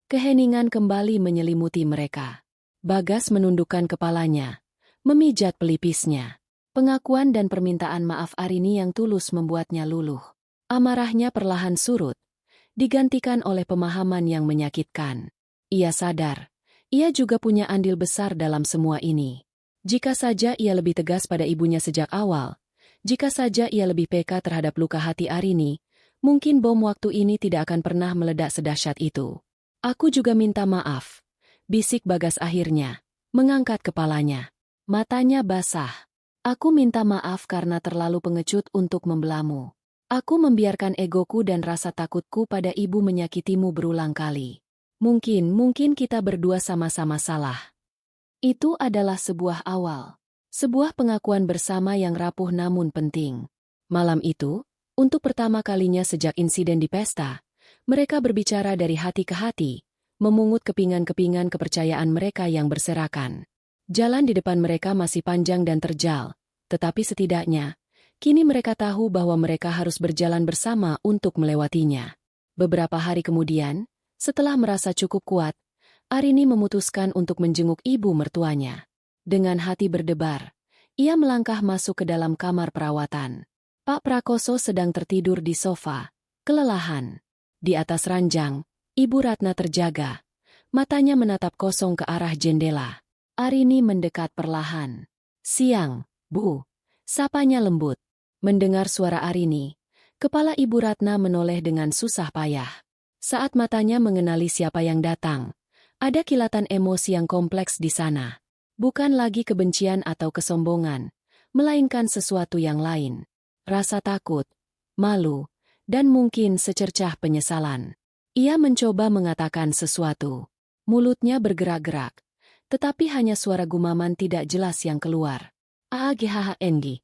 Keheningan kembali menyelimuti mereka. Bagas menundukkan kepalanya, memijat pelipisnya. Pengakuan dan permintaan maaf Arini yang tulus membuatnya luluh. Amarahnya perlahan surut, digantikan oleh pemahaman yang menyakitkan. Ia sadar, ia juga punya andil besar dalam semua ini. Jika saja ia lebih tegas pada ibunya sejak awal, jika saja ia lebih peka terhadap luka hati Arini, mungkin bom waktu ini tidak akan pernah meledak sedahsyat itu. Aku juga minta maaf, bisik Bagas akhirnya, mengangkat kepalanya. Matanya basah. Aku minta maaf karena terlalu pengecut untuk membelamu. Aku membiarkan egoku dan rasa takutku pada ibu menyakitimu berulang kali. Mungkin kita berdua sama-sama salah. Itu adalah sebuah awal. Sebuah pengakuan bersama yang rapuh namun penting. Malam itu, untuk pertama kalinya sejak insiden di pesta, mereka berbicara dari hati ke hati, memungut kepingan-kepingan kepercayaan mereka yang berserakan. Jalan di depan mereka masih panjang dan terjal, tetapi setidaknya, kini mereka tahu bahwa mereka harus berjalan bersama untuk melewatinya. Beberapa hari kemudian, setelah merasa cukup kuat, Arini memutuskan untuk menjenguk ibu mertuanya. Dengan hati berdebar, ia melangkah masuk ke dalam kamar perawatan. Pak Prakoso sedang tertidur di sofa, kelelahan. Di atas ranjang, Ibu Ratna terjaga. Matanya menatap kosong ke arah jendela. Arini mendekat perlahan. "Siang, Bu," sapanya lembut. Mendengar suara Arini, kepala Ibu Ratna menoleh dengan susah payah. Saat matanya mengenali siapa yang datang, ada kilatan emosi yang kompleks di sana. Bukan lagi kebencian atau kesombongan, melainkan sesuatu yang lain. Rasa takut, malu, dan mungkin secercah penyesalan. Ia mencoba mengatakan sesuatu. Mulutnya bergerak-gerak, tetapi hanya suara gumaman tidak jelas yang keluar. "Aagheng."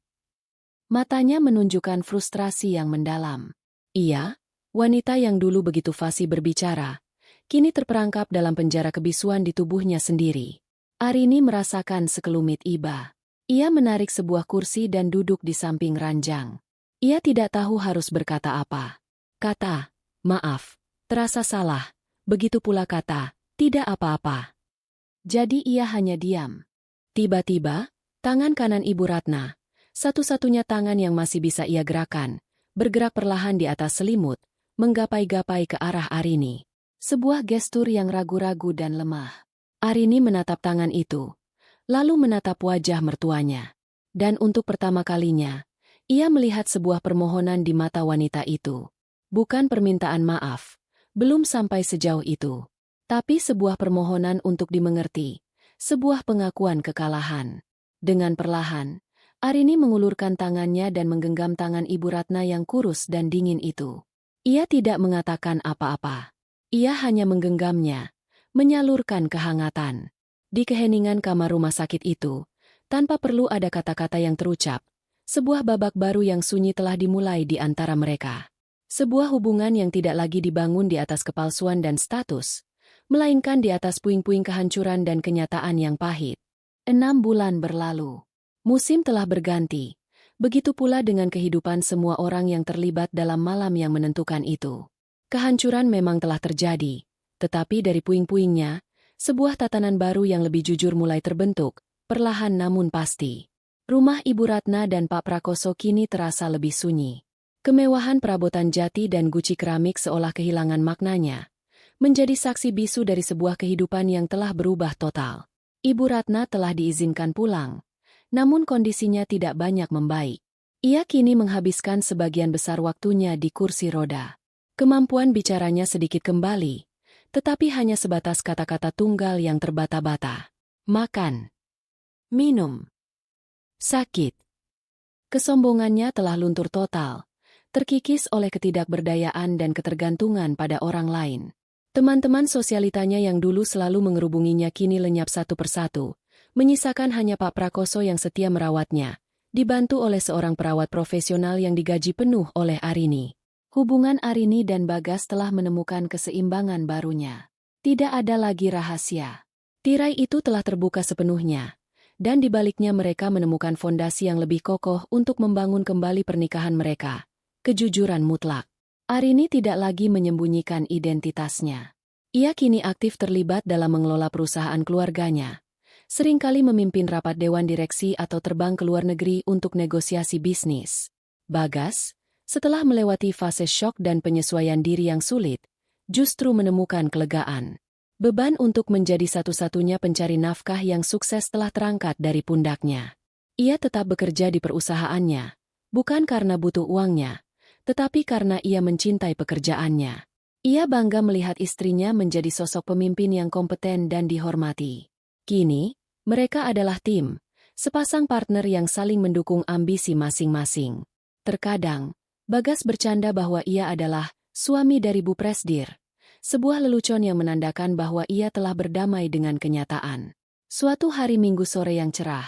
Matanya menunjukkan frustrasi yang mendalam. Ia, wanita yang dulu begitu fasih berbicara, kini terperangkap dalam penjara kebisuan di tubuhnya sendiri. Arini merasakan sekelumit iba. Ia menarik sebuah kursi dan duduk di samping ranjang. Ia tidak tahu harus berkata apa. Kata, "Maaf, terasa salah." Begitu pula kata, "Tidak apa-apa." Jadi ia hanya diam. Tiba-tiba, tangan kanan Ibu Ratna, satu-satunya tangan yang masih bisa ia gerakan, bergerak perlahan di atas selimut, menggapai-gapai ke arah Arini. Sebuah gestur yang ragu-ragu dan lemah. Arini menatap tangan itu, lalu menatap wajah mertuanya. Dan untuk pertama kalinya, ia melihat sebuah permohonan di mata wanita itu. Bukan permintaan maaf, belum sampai sejauh itu. Tapi sebuah permohonan untuk dimengerti, sebuah pengakuan kekalahan. Dengan perlahan, Arini mengulurkan tangannya dan menggenggam tangan Ibu Ratna yang kurus dan dingin itu. Ia tidak mengatakan apa-apa. Ia hanya menggenggamnya, menyalurkan kehangatan. Di keheningan kamar rumah sakit itu, tanpa perlu ada kata-kata yang terucap, sebuah babak baru yang sunyi telah dimulai di antara mereka. Sebuah hubungan yang tidak lagi dibangun di atas kepalsuan dan status, melainkan di atas puing-puing kehancuran dan kenyataan yang pahit. 6 bulan berlalu. Musim telah berganti. Begitu pula dengan kehidupan semua orang yang terlibat dalam malam yang menentukan itu. Kehancuran memang telah terjadi, tetapi dari puing-puingnya, sebuah tatanan baru yang lebih jujur mulai terbentuk, perlahan namun pasti. Rumah Ibu Ratna dan Pak Prakoso kini terasa lebih sunyi. Kemewahan perabotan jati dan guci keramik seolah kehilangan maknanya, menjadi saksi bisu dari sebuah kehidupan yang telah berubah total. Ibu Ratna telah diizinkan pulang, namun kondisinya tidak banyak membaik. Ia kini menghabiskan sebagian besar waktunya di kursi roda. Kemampuan bicaranya sedikit kembali, tetapi hanya sebatas kata-kata tunggal yang terbata-bata. Makan. Minum. Sakit. Kesombongannya telah luntur total, terkikis oleh ketidakberdayaan dan ketergantungan pada orang lain. Teman-teman sosialitanya yang dulu selalu mengerubunginya kini lenyap satu persatu, menyisakan hanya Pak Prakoso yang setia merawatnya, dibantu oleh seorang perawat profesional yang digaji penuh oleh Arini. Hubungan Arini dan Bagas telah menemukan keseimbangan barunya. Tidak ada lagi rahasia. Tirai itu telah terbuka sepenuhnya, dan di baliknya mereka menemukan fondasi yang lebih kokoh untuk membangun kembali pernikahan mereka. Kejujuran mutlak. Arini tidak lagi menyembunyikan identitasnya. Ia kini aktif terlibat dalam mengelola perusahaan keluarganya. Seringkali memimpin rapat dewan direksi atau terbang ke luar negeri untuk negosiasi bisnis. Bagas, setelah melewati fase syok dan penyesuaian diri yang sulit, justru menemukan kelegaan. Beban untuk menjadi satu-satunya pencari nafkah yang sukses telah terangkat dari pundaknya. Ia tetap bekerja di perusahaannya, bukan karena butuh uangnya, tetapi karena ia mencintai pekerjaannya. Ia bangga melihat istrinya menjadi sosok pemimpin yang kompeten dan dihormati. Kini, mereka adalah tim, sepasang partner yang saling mendukung ambisi masing-masing. Terkadang, Bagas bercanda bahwa ia adalah suami dari Bu Presdir, sebuah lelucon yang menandakan bahwa ia telah berdamai dengan kenyataan. Suatu hari Minggu sore yang cerah,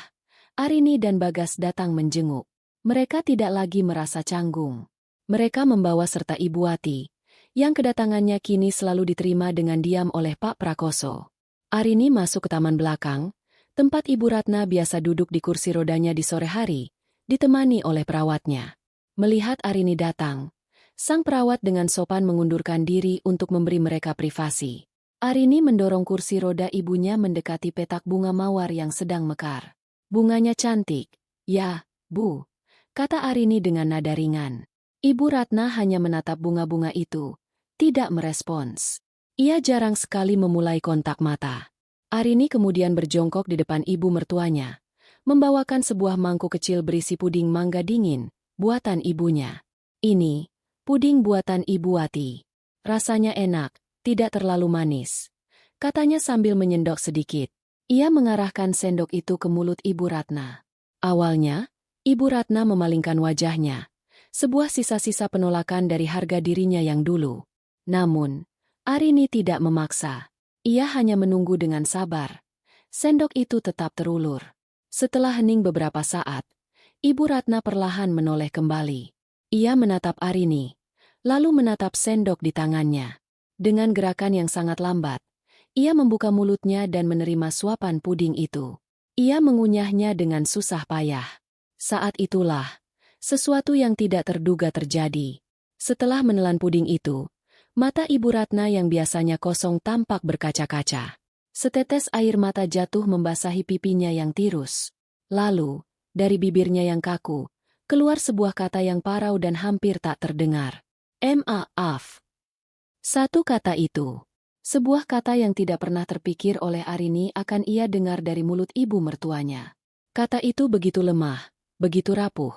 Arini dan Bagas datang menjenguk. Mereka tidak lagi merasa canggung. Mereka membawa serta Ibu Wati, yang kedatangannya kini selalu diterima dengan diam oleh Pak Prakoso. Arini masuk ke taman belakang, tempat Ibu Ratna biasa duduk di kursi rodanya di sore hari, ditemani oleh perawatnya. Melihat Arini datang, sang perawat dengan sopan mengundurkan diri untuk memberi mereka privasi. Arini mendorong kursi roda ibunya mendekati petak bunga mawar yang sedang mekar. Bunganya cantik, ya, Bu, kata Arini dengan nada ringan. Ibu Ratna hanya menatap bunga-bunga itu, tidak merespons. Ia jarang sekali memulai kontak mata. Arini kemudian berjongkok di depan ibu mertuanya, membawakan sebuah mangkuk kecil berisi puding mangga dingin, buatan ibunya. Ini, puding buatan Ibu Wati. Rasanya enak, tidak terlalu manis, katanya sambil menyendok sedikit. Ia mengarahkan sendok itu ke mulut Ibu Ratna. Awalnya, Ibu Ratna memalingkan wajahnya, sebuah sisa-sisa penolakan dari harga dirinya yang dulu. Namun, Arini tidak memaksa. Ia hanya menunggu dengan sabar. Sendok itu tetap terulur. Setelah hening beberapa saat, Ibu Ratna perlahan menoleh kembali. Ia menatap Arini, lalu menatap sendok di tangannya. Dengan gerakan yang sangat lambat, ia membuka mulutnya dan menerima suapan puding itu. Ia mengunyahnya dengan susah payah. Saat itulah, sesuatu yang tidak terduga terjadi. Setelah menelan puding itu, mata Ibu Ratna yang biasanya kosong tampak berkaca-kaca. Setetes air mata jatuh membasahi pipinya yang tirus. Lalu, dari bibirnya yang kaku, keluar sebuah kata yang parau dan hampir tak terdengar. Maaf. Satu kata itu. Sebuah kata yang tidak pernah terpikir oleh Arini akan ia dengar dari mulut ibu mertuanya. Kata itu begitu lemah, begitu rapuh.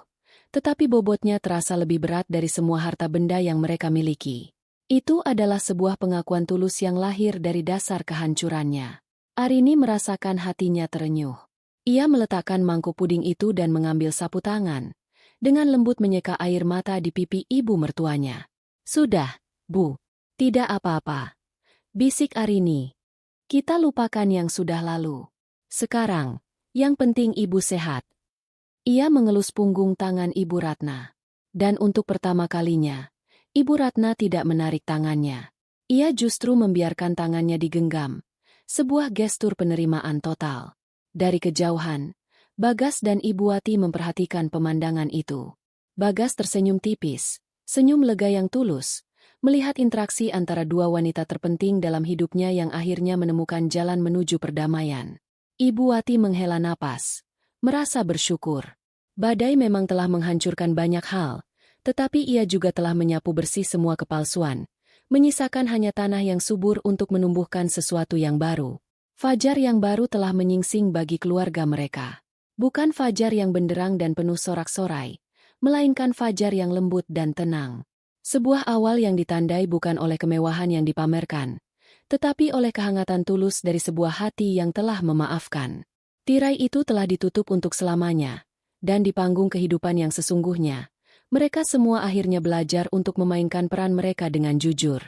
Tetapi bobotnya terasa lebih berat dari semua harta benda yang mereka miliki. Itu adalah sebuah pengakuan tulus yang lahir dari dasar kehancurannya. Arini merasakan hatinya terenyuh. Ia meletakkan mangkuk puding itu dan mengambil sapu tangan, dengan lembut menyeka air mata di pipi ibu mertuanya. Sudah, Bu. Tidak apa-apa. Bisik Arini. Kita lupakan yang sudah lalu. Sekarang, yang penting Ibu sehat. Ia mengelus punggung tangan Ibu Ratna. Dan untuk pertama kalinya, Ibu Ratna tidak menarik tangannya. Ia justru membiarkan tangannya digenggam. Sebuah gestur penerimaan total. Dari kejauhan, Bagas dan Ibu Wati memperhatikan pemandangan itu. Bagas tersenyum tipis, senyum lega yang tulus, melihat interaksi antara dua wanita terpenting dalam hidupnya yang akhirnya menemukan jalan menuju perdamaian. Ibu Wati menghela napas, merasa bersyukur. Badai memang telah menghancurkan banyak hal, tetapi ia juga telah menyapu bersih semua kepalsuan, menyisakan hanya tanah yang subur untuk menumbuhkan sesuatu yang baru. Fajar yang baru telah menyingsing bagi keluarga mereka. Bukan fajar yang benderang dan penuh sorak-sorai, melainkan fajar yang lembut dan tenang. Sebuah awal yang ditandai bukan oleh kemewahan yang dipamerkan, tetapi oleh kehangatan tulus dari sebuah hati yang telah memaafkan. Tirai itu telah ditutup untuk selamanya, dan di panggung kehidupan yang sesungguhnya, mereka semua akhirnya belajar untuk memainkan peran mereka dengan jujur.